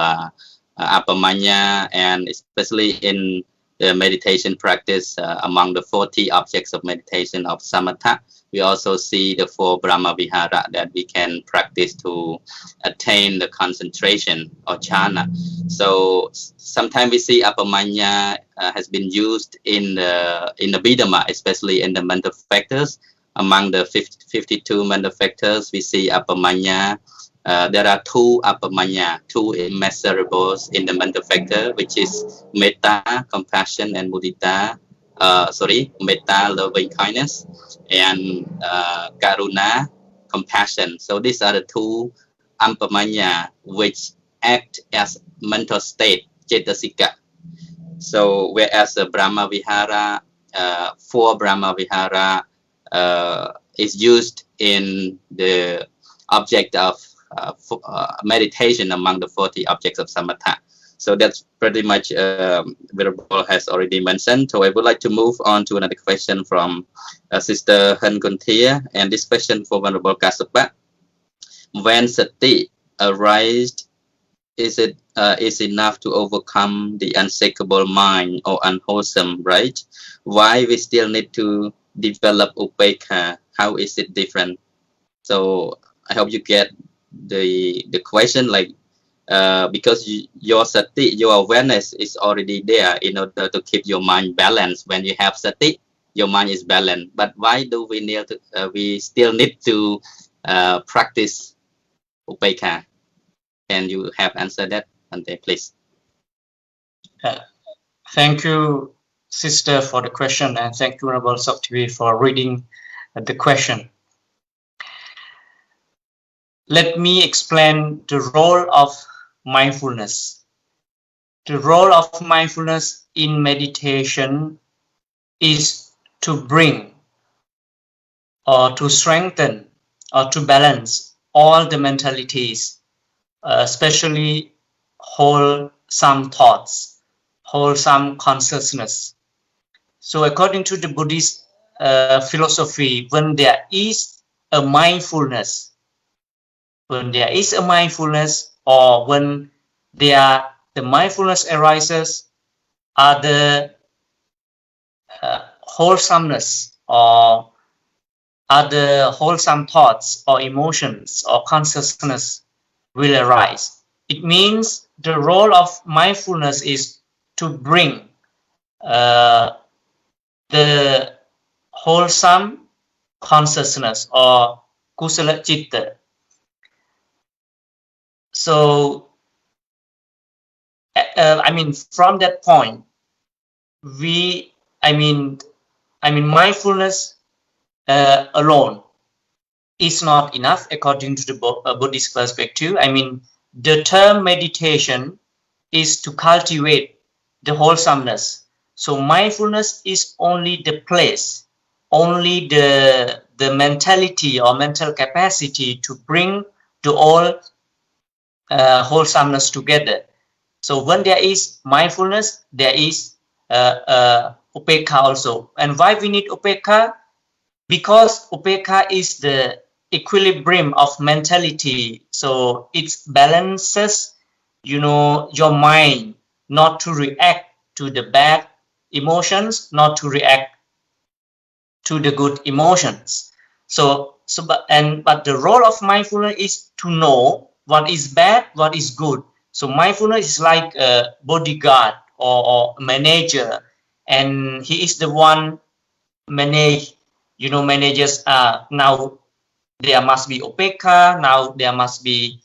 Apamanya, and especially in the meditation practice among the 40 objects of meditation of Samatha, we also see the 4 Brahma Vihara that we can practice to attain the concentration or jhana. So sometimes we see Apamanya has been used in the Bidama, especially in the mental factors. Among the 52 mental factors, we see Apamanya. There are 2 Apamanya, 2 immeasurables in the mental factor, which is metta, compassion, and mudita. Metta, loving kindness, and karuna, compassion. So these are the 2 Apamanya which act as mental state, cetasika. So whereas the Brahma Vihara, 4 Brahma Vihara is used in the object of meditation among the 40 objects of Samatha. So that's pretty much Venerable has already mentioned. So I would like to move on to another question from Sister Han Kunthia, and this question for Venerable Kassapa. When sati arises, is enough to overcome the unshakable mind or unwholesome, right? Why we still need to develop Upekkā? How is it different? So I hope you get the question, like because your sati, your awareness is already there in order to keep your mind balanced. When you have sati, your mind is balanced. But why do we need to, we still need to practice Upekkā? Can you have answered that, Ante, please? Thank you, Sister, for the question, and thank you, Venerable Soktivi, for reading the question. Let me explain the role of mindfulness. The role of mindfulness in meditation is to bring or to strengthen or to balance all the mentalities, especially wholesome thoughts, wholesome consciousness. So according to the Buddhist philosophy, when there is a mindfulness, or when the mindfulness arises, are the wholesomeness or other wholesome thoughts or emotions or consciousness will arise. It means the role of mindfulness is to bring the wholesome consciousness or kusala citta. So, from that point, mindfulness alone is not enough according to the Buddhist perspective. The term meditation is to cultivate the wholesomeness. So mindfulness is only the place, only the mentality or mental capacity to bring to all wholesomeness together. So when there is mindfulness, there is Upekkā also. And why we need Upekkā? Because Upekkā is the equilibrium of mentality. So it balances, your mind not to react to the bad emotions, not to react to the good emotions. But the role of mindfulness is to know what is bad, what is good. So mindfulness is like a bodyguard or a manager, and he is the one managers now there must be Upekkā, now there must be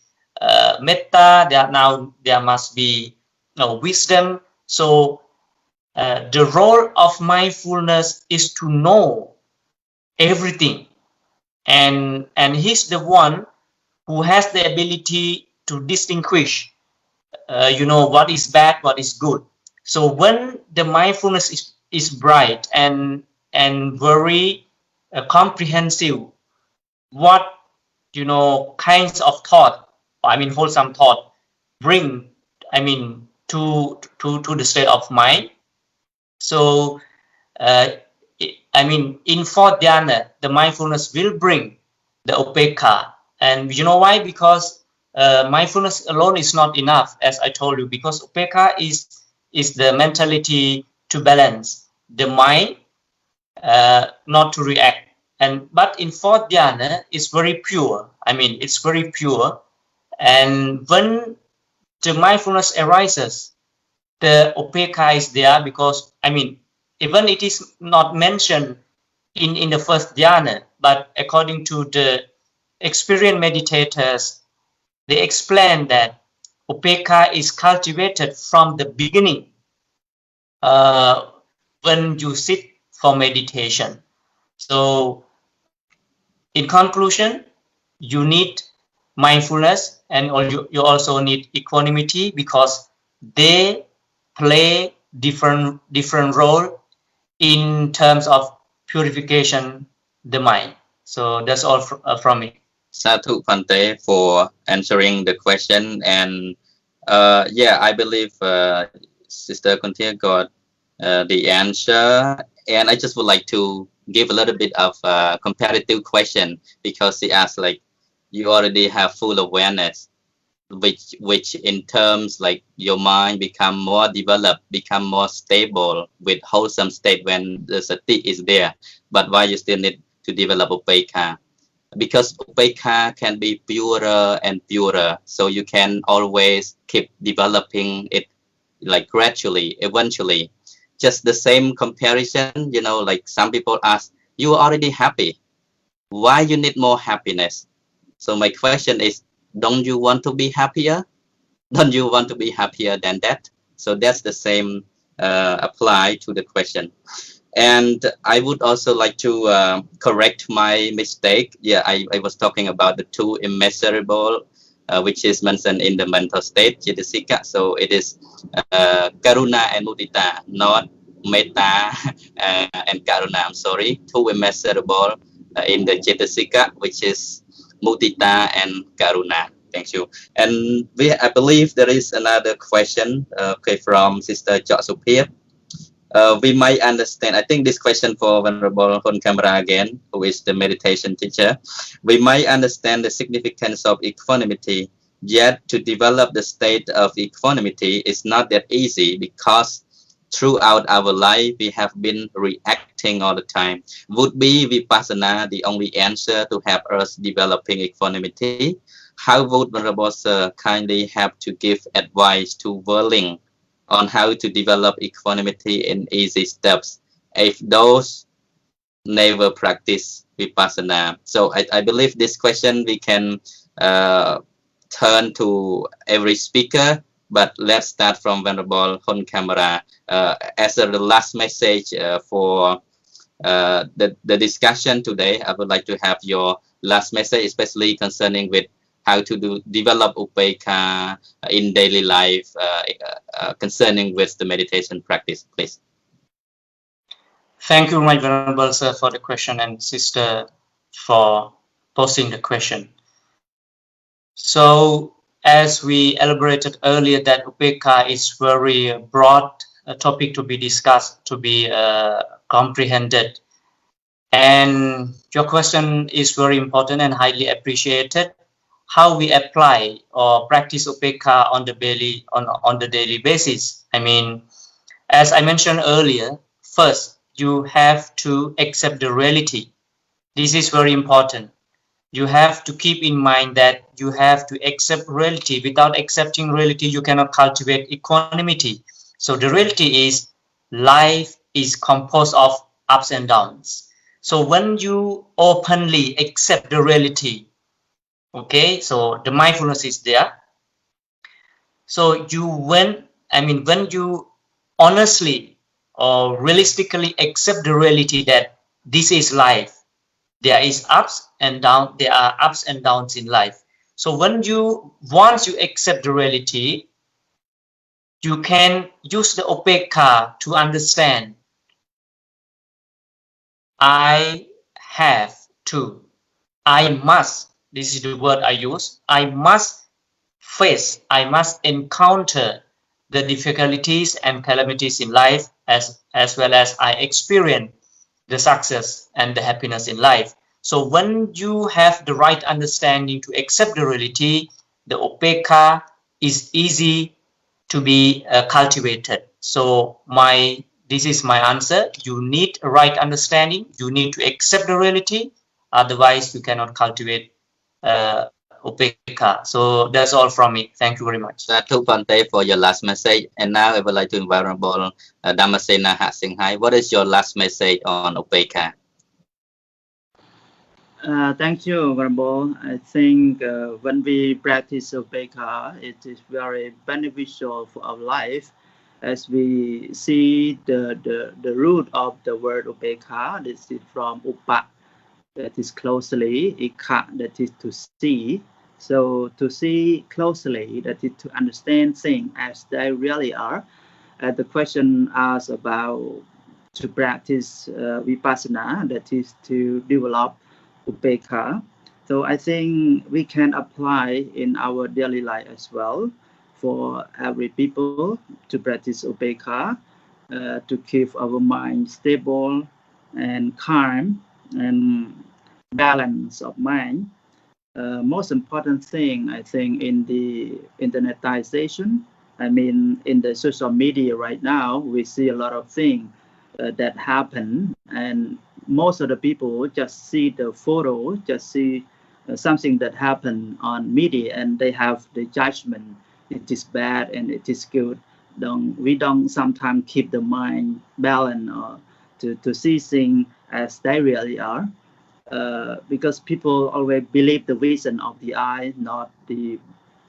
metta, now there must be wisdom. So the role of mindfulness is to know everything, and he's the one who has the ability to distinguish what is bad, what is good. So when the mindfulness is bright and very comprehensive, what kinds of thought, wholesome thought bring to the state of mind. So in fourth dhyana, the mindfulness will bring the Upekkā. And you know why? Because mindfulness alone is not enough, as I told you, because Upekkā is the mentality to balance the mind, not to react. But in fourth dhyana, it's very pure. It's very pure. And when the mindfulness arises, the Upekkā is there, because even it is not mentioned in the first dhyana, but according to the experienced meditators, they explain that Upekkā is cultivated from the beginning when you sit for meditation. So in conclusion, you need mindfulness, and you also need equanimity, because they play different role in terms of purification the mind. So that's all from me. Sadhu Pante for answering the question. And I believe Sister Kuntia got the answer. And I just would like to give a little bit of a comparative question, because she asked, like, you already have full awareness, which in terms like your mind become more developed, become more stable with wholesome state when the sati is there. But why you still need to develop Upekkā? Because Upekkā can be purer and purer, so you can always keep developing it, like gradually, eventually. Just the same comparison, like some people ask, you are already happy, why you need more happiness? So my question is, don't you want to be happier? Don't you want to be happier than that? So that's the same apply to the question. And I would also like to correct my mistake. Yeah, I was talking about the two immeasurable, which is mentioned in the mental state, Cetasika. So it is Karuna and Mudita, not Metta and Karuna. I'm sorry, two immeasurable in the Cetasika, which is Mudita and Karuna. Thank you. And I believe there is another question from Sister Chok Supir. We might understand, I think this question for Venerable Hon Kamara again, who is the meditation teacher. We might understand the significance of equanimity, yet to develop the state of equanimity is not that easy, because throughout our life we have been reacting all the time. Would be Vipassana the only answer to help us developing equanimity? How would Venerable Sir kindly have to give advice to Verling on how to develop equanimity in easy steps if those never practice Vipassana? So I believe this question we can turn to every speaker, but let's start from Venerable Hon Kamara as the last message for the discussion today. I would like to have your last message, especially concerning with how to develop Upekkā in daily life concerning with the meditation practice, please. Thank you, my Venerable Sir, for the question, and Sister for posing the question. So, as we elaborated earlier, that Upekkā is very broad topic to be discussed, to be comprehended. And your question is very important and highly appreciated. How we apply or practice Upekkā on the daily basis. I mean, as I mentioned earlier, first you have to accept the reality. This is very important. You have to keep in mind that you have to accept reality. Without accepting reality, you cannot cultivate equanimity. So the reality is life is composed of ups and downs. So when you openly accept the reality, okay, so the mindfulness is there. So when you honestly or realistically accept the reality that this is life, there is ups and downs, there are ups and downs in life. So once you accept the reality, you can use the Upekkā to understand I have to, I must, this is the word I use, I must face, I must encounter the difficulties and calamities in life as well as I experience the success and the happiness in life. So when you have the right understanding to accept the reality, the Upekkā is easy to be cultivated. So this is my answer. You need a right understanding. You need to accept the reality. Otherwise, you cannot cultivate Upekkā. So that's all from me. Thank you very much. Sadhu Bhante for your last message. And now I would like to invite Venerable Dhammasena Hatsinghai. What is your last message on Upekkā? Thank you, Venerable. I think when we practice Upekkā, it is very beneficial for our life, as we see the root of the word Upekkā. This is from Upa, that is closely, Ika, that is to see. So to see closely, that is to understand things as they really are. The question asks about to practice Vipassana, that is to develop Upekkā. So I think we can apply in our daily life as well for every people to practice Upekkā, to keep our mind stable and calm and balance of mind. Most important thing, I think, in the internetization, I mean, in the social media right now, we see a lot of things that happen, and most of the people just see the photo, just see something that happened on media, and they have the judgment. It is bad and it is good. We don't sometimes keep the mind balanced or to see things as they really are, because people always believe the vision of the eye, not the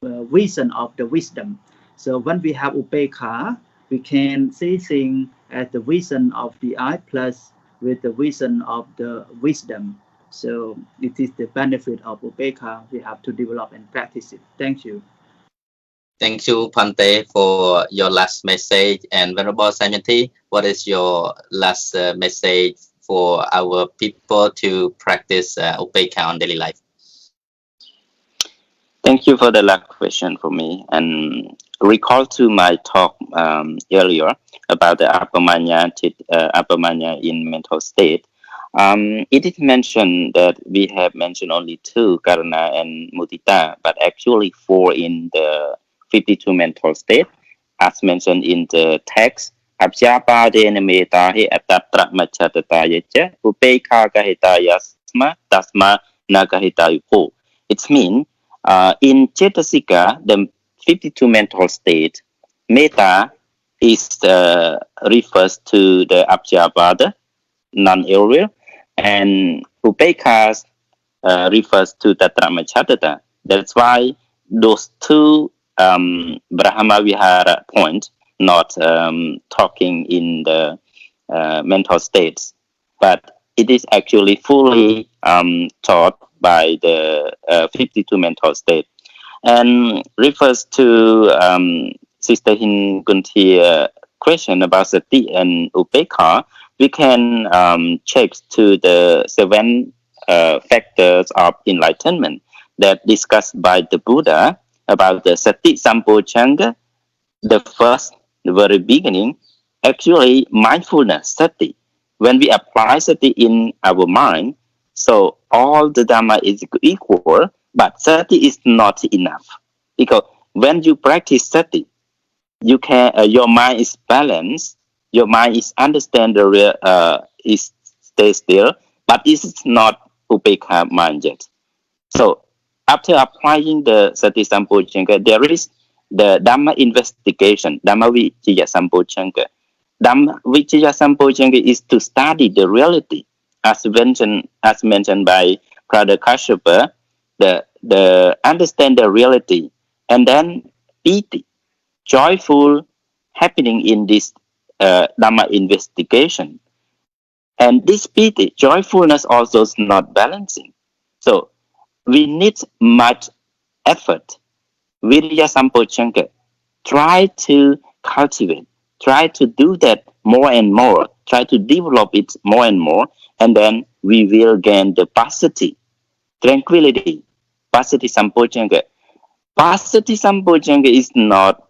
vision of the wisdom. So when we have Upekkā, we can see things as the vision of the eye plus with the vision of the wisdom. So it is the benefit of Upekkā we have to develop and practice it. Thank you. Thank you, Bhante, for your last message. And Venerable Sayamati, what is your last message for our people to practice Upekkā on daily life? Thank you for the last question for me. And recall to my talk earlier about the Appamanya in mental state. It is mentioned that we have mentioned only 2, Karuna and Mudita, but actually 4 in the 52 mental state, as mentioned in the text. Abhyapadena metahe atatra machatataya cha Upekkā kahitaya tasma nakahitayupo. It means in Cetasika, the 52 mental state, metta is refers to the Abhyapada, non-aerial, and Upekkā refers to Tatra Machatata. That's why those 2 Brahma Vihara points not talking in the mental states, but it is actually fully taught by the 52 mental state, and refers to Sister Hin Gunti's question about sati and upekkā. We can check to the 7 factors of enlightenment that discussed by the Buddha about the sati sampojanya. The first, the very beginning, actually mindfulness, sati. When we apply sati in our mind, so all the dhamma is equal, but sati is not enough. Because when you practice sati, you can your mind is balanced, your mind is understand the real is stay still, but it's not upekkā mind yet. So after applying the sati sampojanya, there is the dhamma investigation, dhamma vicaya sampojanya. Dhamma vicaya sampojanya is to study the reality, as mentioned by Brother Kashyapa, the understand the reality, and then piti, joyful happening in this dhamma investigation. And this piti, joyfulness also is not balancing. So we need much effort. Virya sampojanya. Try to cultivate. Try to do that more and more. Try to develop it more and more. And then we will gain the passaddhi, tranquility. Passaddhi sampojanya. Passaddhi sampojanya is not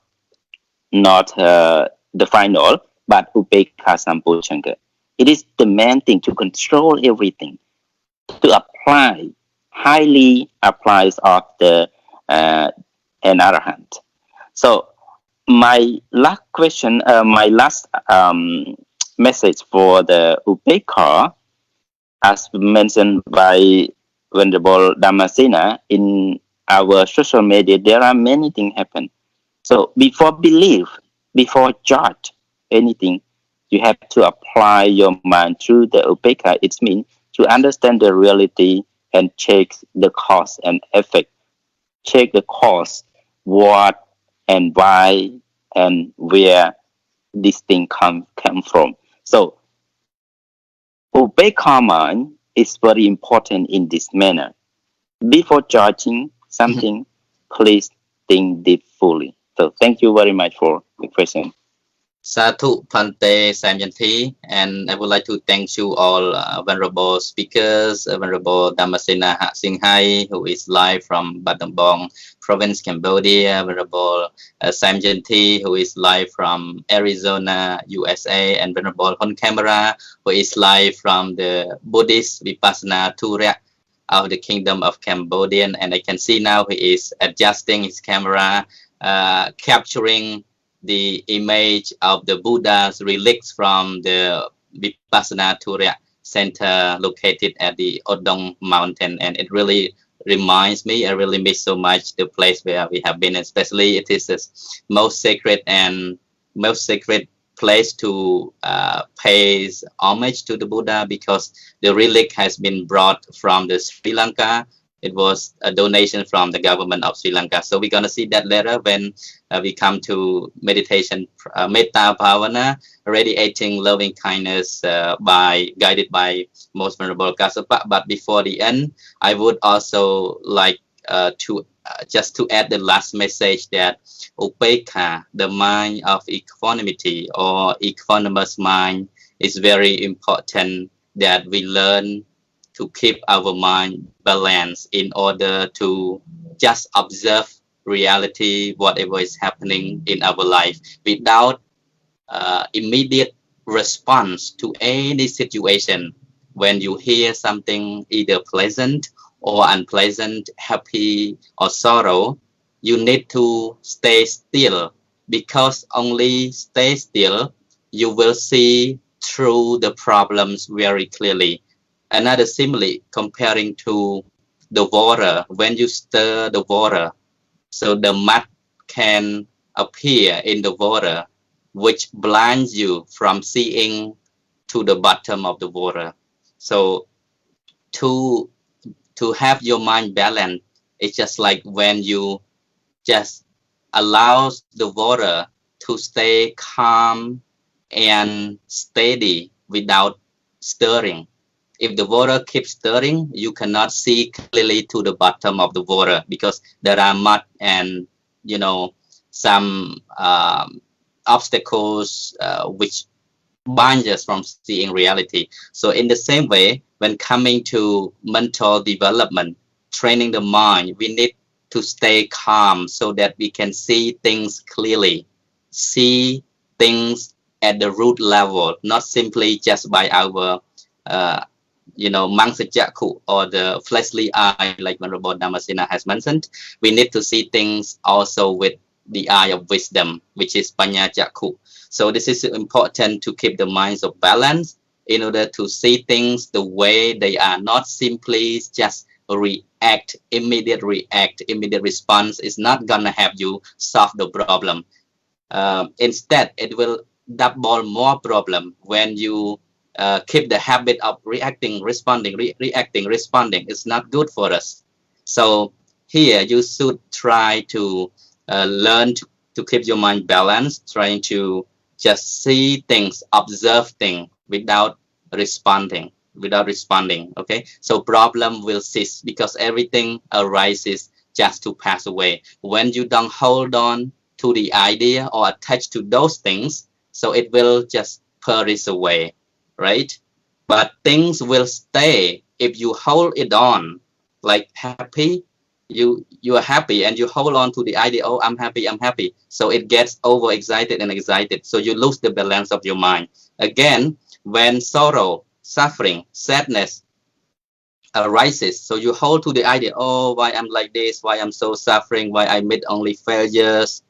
the final, but upekkā sampojanya. It is the main thing to control everything, to apply, highly applies of the an arahant. So my last question, my last message for the upekkā, as mentioned by Venerable Dhammasena, in our social media, there are many things happen. So before believe, before judge anything, you have to apply your mind through the upekkā. It means to understand the reality and check the cause and effect. Check the cause, what and why and where this thing come from. So upekkā mind is very important in this manner. Before judging something, please think deep fully. So thank you very much for the question. Sadhu Phante Samyanthi, and I would like to thank you all venerable speakers, Venerable Dhammasena Singhai, who is live from Battambang Province, Cambodia, Venerable Samyanthi, who is live from Arizona, USA, and Venerable Hon Camera, who is live from the Buddhist Vipassana Turya of the Kingdom of Cambodia. And I can see now he is adjusting his camera, capturing the image of the Buddha's relics from the Vipassana Turya Center located at the Odong Mountain. And it really reminds me, I really miss so much the place where we have been, especially it is the most sacred place to pay homage to the Buddha, because the relic has been brought from the Sri Lanka. It was a donation from the government of Sri Lanka. So we're going to see that later when we come to meditation, Metta Bhavana, radiating loving kindness guided by Most Venerable Kassapa. But before the end, I would also like to add the last message that Upekkā, the mind of equanimity or equanimous mind, is very important, that we learn to keep our mind balanced in order to just observe reality, whatever is happening in our life, without immediate response to any situation. When you hear something either pleasant or unpleasant, happy or sorrow, you need to stay still, because only stay still, you will see through the problems very clearly. Another simile, comparing to the water, when you stir the water, so the mud can appear in the water, which blinds you from seeing to the bottom of the water. So to have your mind balanced, it's just like when you just allow the water to stay calm and steady without stirring. if the water keeps stirring, you cannot see clearly to the bottom of the water because there are mud and, you know, some obstacles which bind us from seeing reality. So in the same way, when coming to mental development, training the mind, we need to stay calm so that we can see things clearly, see things at the root level, not simply just by our Mangsajaku or the fleshly eye, like Venerable Damasina has mentioned. We need to see things also with the eye of wisdom, which is Panyajaku. So this is important to keep the minds of balance in order to see things the way they are, not simply just react. Immediate response is not gonna help you solve the problem. Instead, it will double more problem when you keep the habit of reacting, responding, reacting, responding. It's not good for us. So here you should try to learn to keep your mind balanced, trying to just see things, observe things without responding. Okay, so problem will cease because everything arises just to pass away. When you don't hold on to the idea or attach to those things, so it will just perish away, right? But things will stay if you hold it on. Like happy, you are happy and you hold on to the idea, oh, I'm happy, so it gets overexcited and excited, so you lose the balance of your mind. Again, when sorrow, suffering, sadness arises, so you hold to the idea, oh, why I'm like this, why I'm so suffering, why I meet only failures.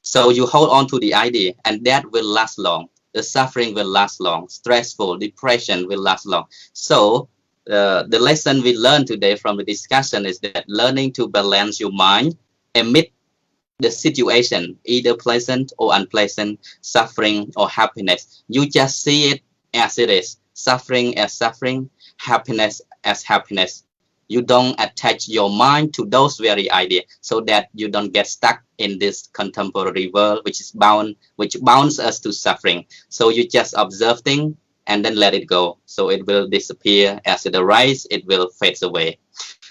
So you hold on to the idea, and that will last long. The suffering will last long. Stressful, depression will last long. So the lesson we learned today from the discussion is that learning to balance your mind amid the situation, either pleasant or unpleasant, suffering or happiness. You just see it as it is. Suffering as suffering, happiness as happiness. You don't attach your mind to those very ideas so that you don't get stuck in this contemporary world which bounds us to suffering. So you just observe things and then let it go. So it will disappear as it arises, it will fade away.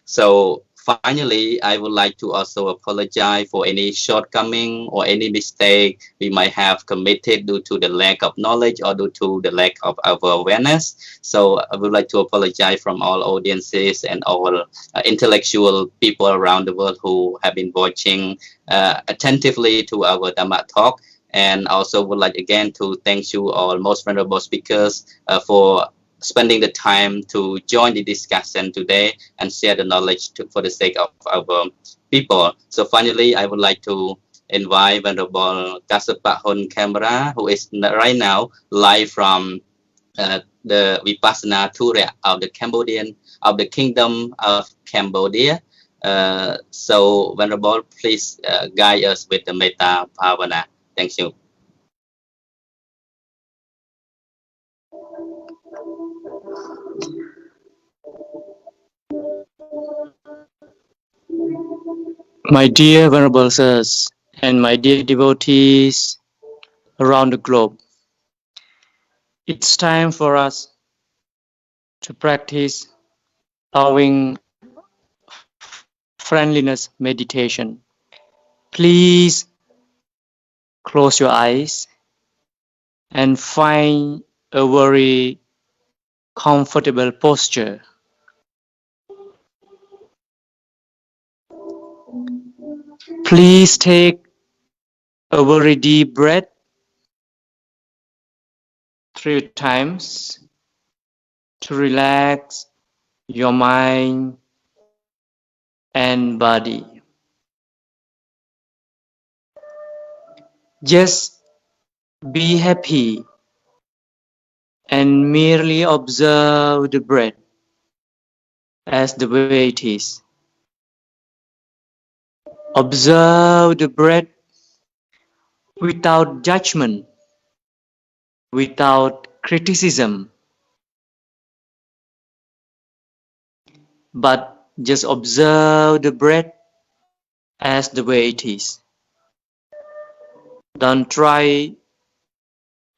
So finally, I would like to also apologize for any shortcoming or any mistake we might have committed due to the lack of knowledge or due to the lack of our awareness. So I would like to apologize from all audiences and all intellectual people around the world who have been watching attentively to our Dhamma talk. And also would like again to thank you all most venerable speakers for spending the time to join the discussion today and share the knowledge for the sake of our people. So finally, I would like to invite Venerable Kassapa Hon Camera, who is right now live from the Vipassana tour of the Kingdom of Cambodia. So Venerable, please guide us with the Metta Bhavana. Thank you. My dear Venerable Sirs and my dear devotees around the globe, it's time for us to practice loving friendliness meditation. Please close your eyes and find a very comfortable posture. Please take a very deep breath 3 times to relax your mind and body. Just be happy and merely observe the breath as the way it is. Observe the breath without judgment, without criticism, but just observe the breath as the way it is. Don't try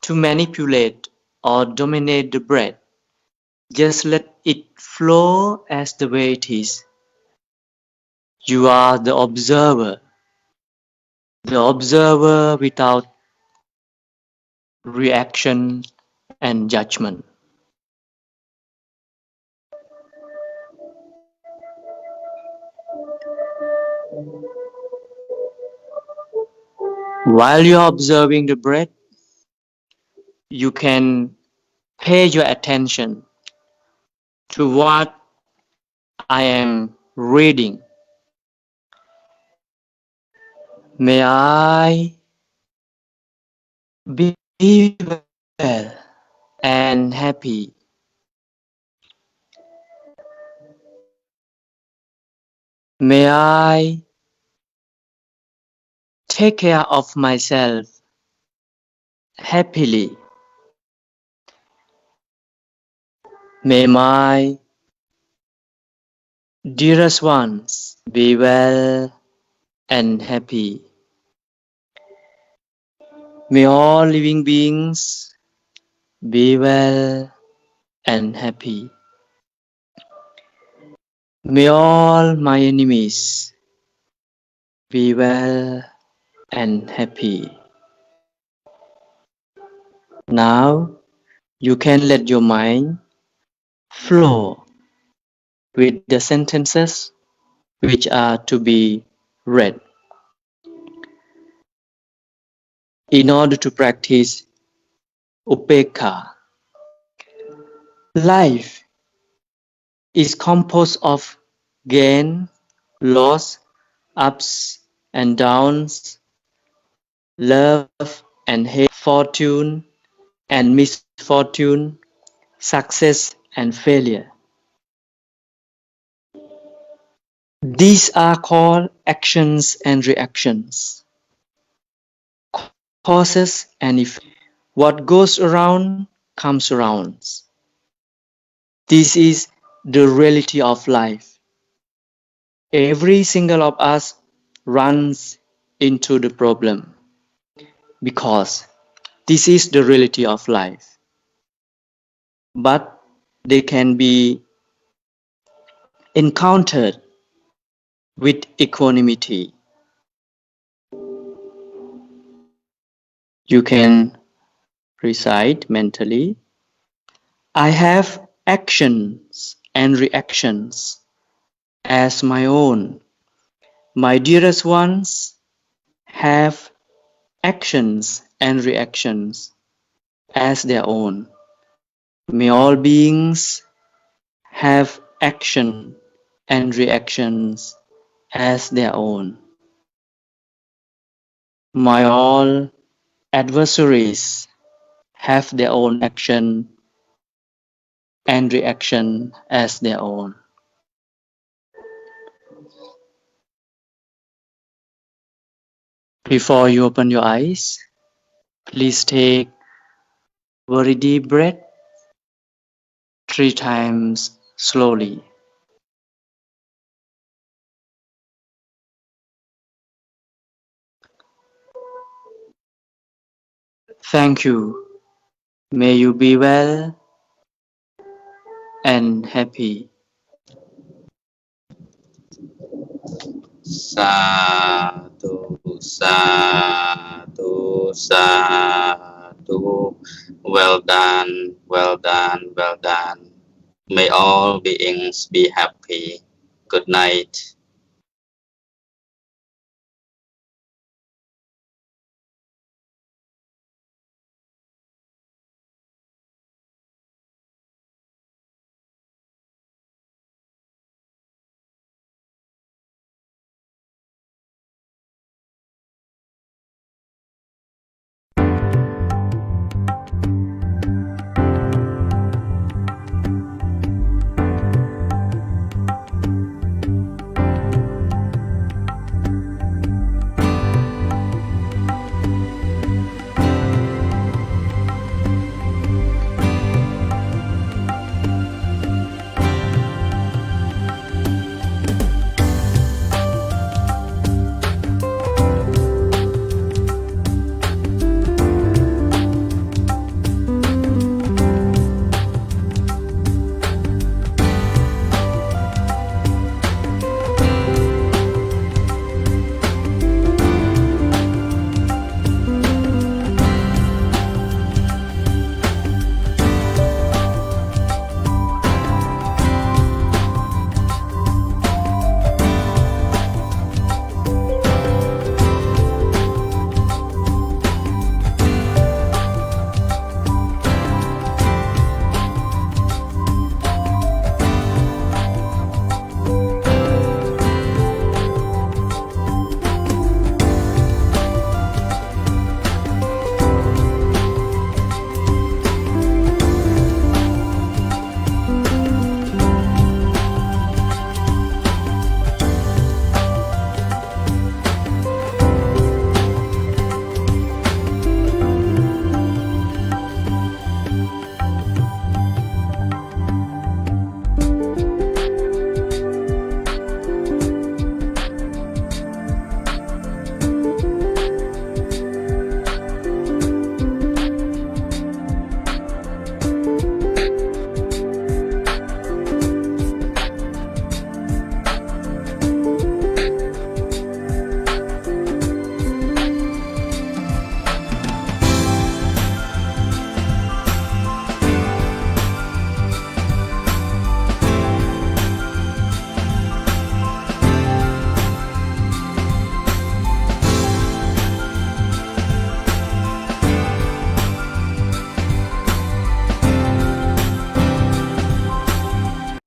to manipulate or dominate the breath. Just let it flow as the way it is. You are the observer without reaction and judgment. While you are observing the breath, you can pay your attention to what I am reading. May I be well and happy. May I take care of myself happily. May my dearest ones be well and happy. May all living beings be well and happy. May all my enemies be well and happy. Now you can let your mind flow with the sentences which are to be read. In order to practice Upekkā, life is composed of gain, loss, ups and downs, love and hate, fortune and misfortune, success and failure. These are called actions and reactions, causes and effects. What goes around comes around. This is the reality of life. Every single of us runs into the problem because this is the reality of life. But they can be encountered with equanimity. You can recite mentally, I have actions and reactions as my own. My dearest ones have actions and reactions as their own. May all beings have action and reactions as their own. May all adversaries have their own action and reaction as their own. Before you open your eyes, please take a very deep breath 3 times slowly. Thank you. May you be well and happy. Sadhu, sadhu, sadhu. Well done, well done, well done. May all beings be happy. Good night.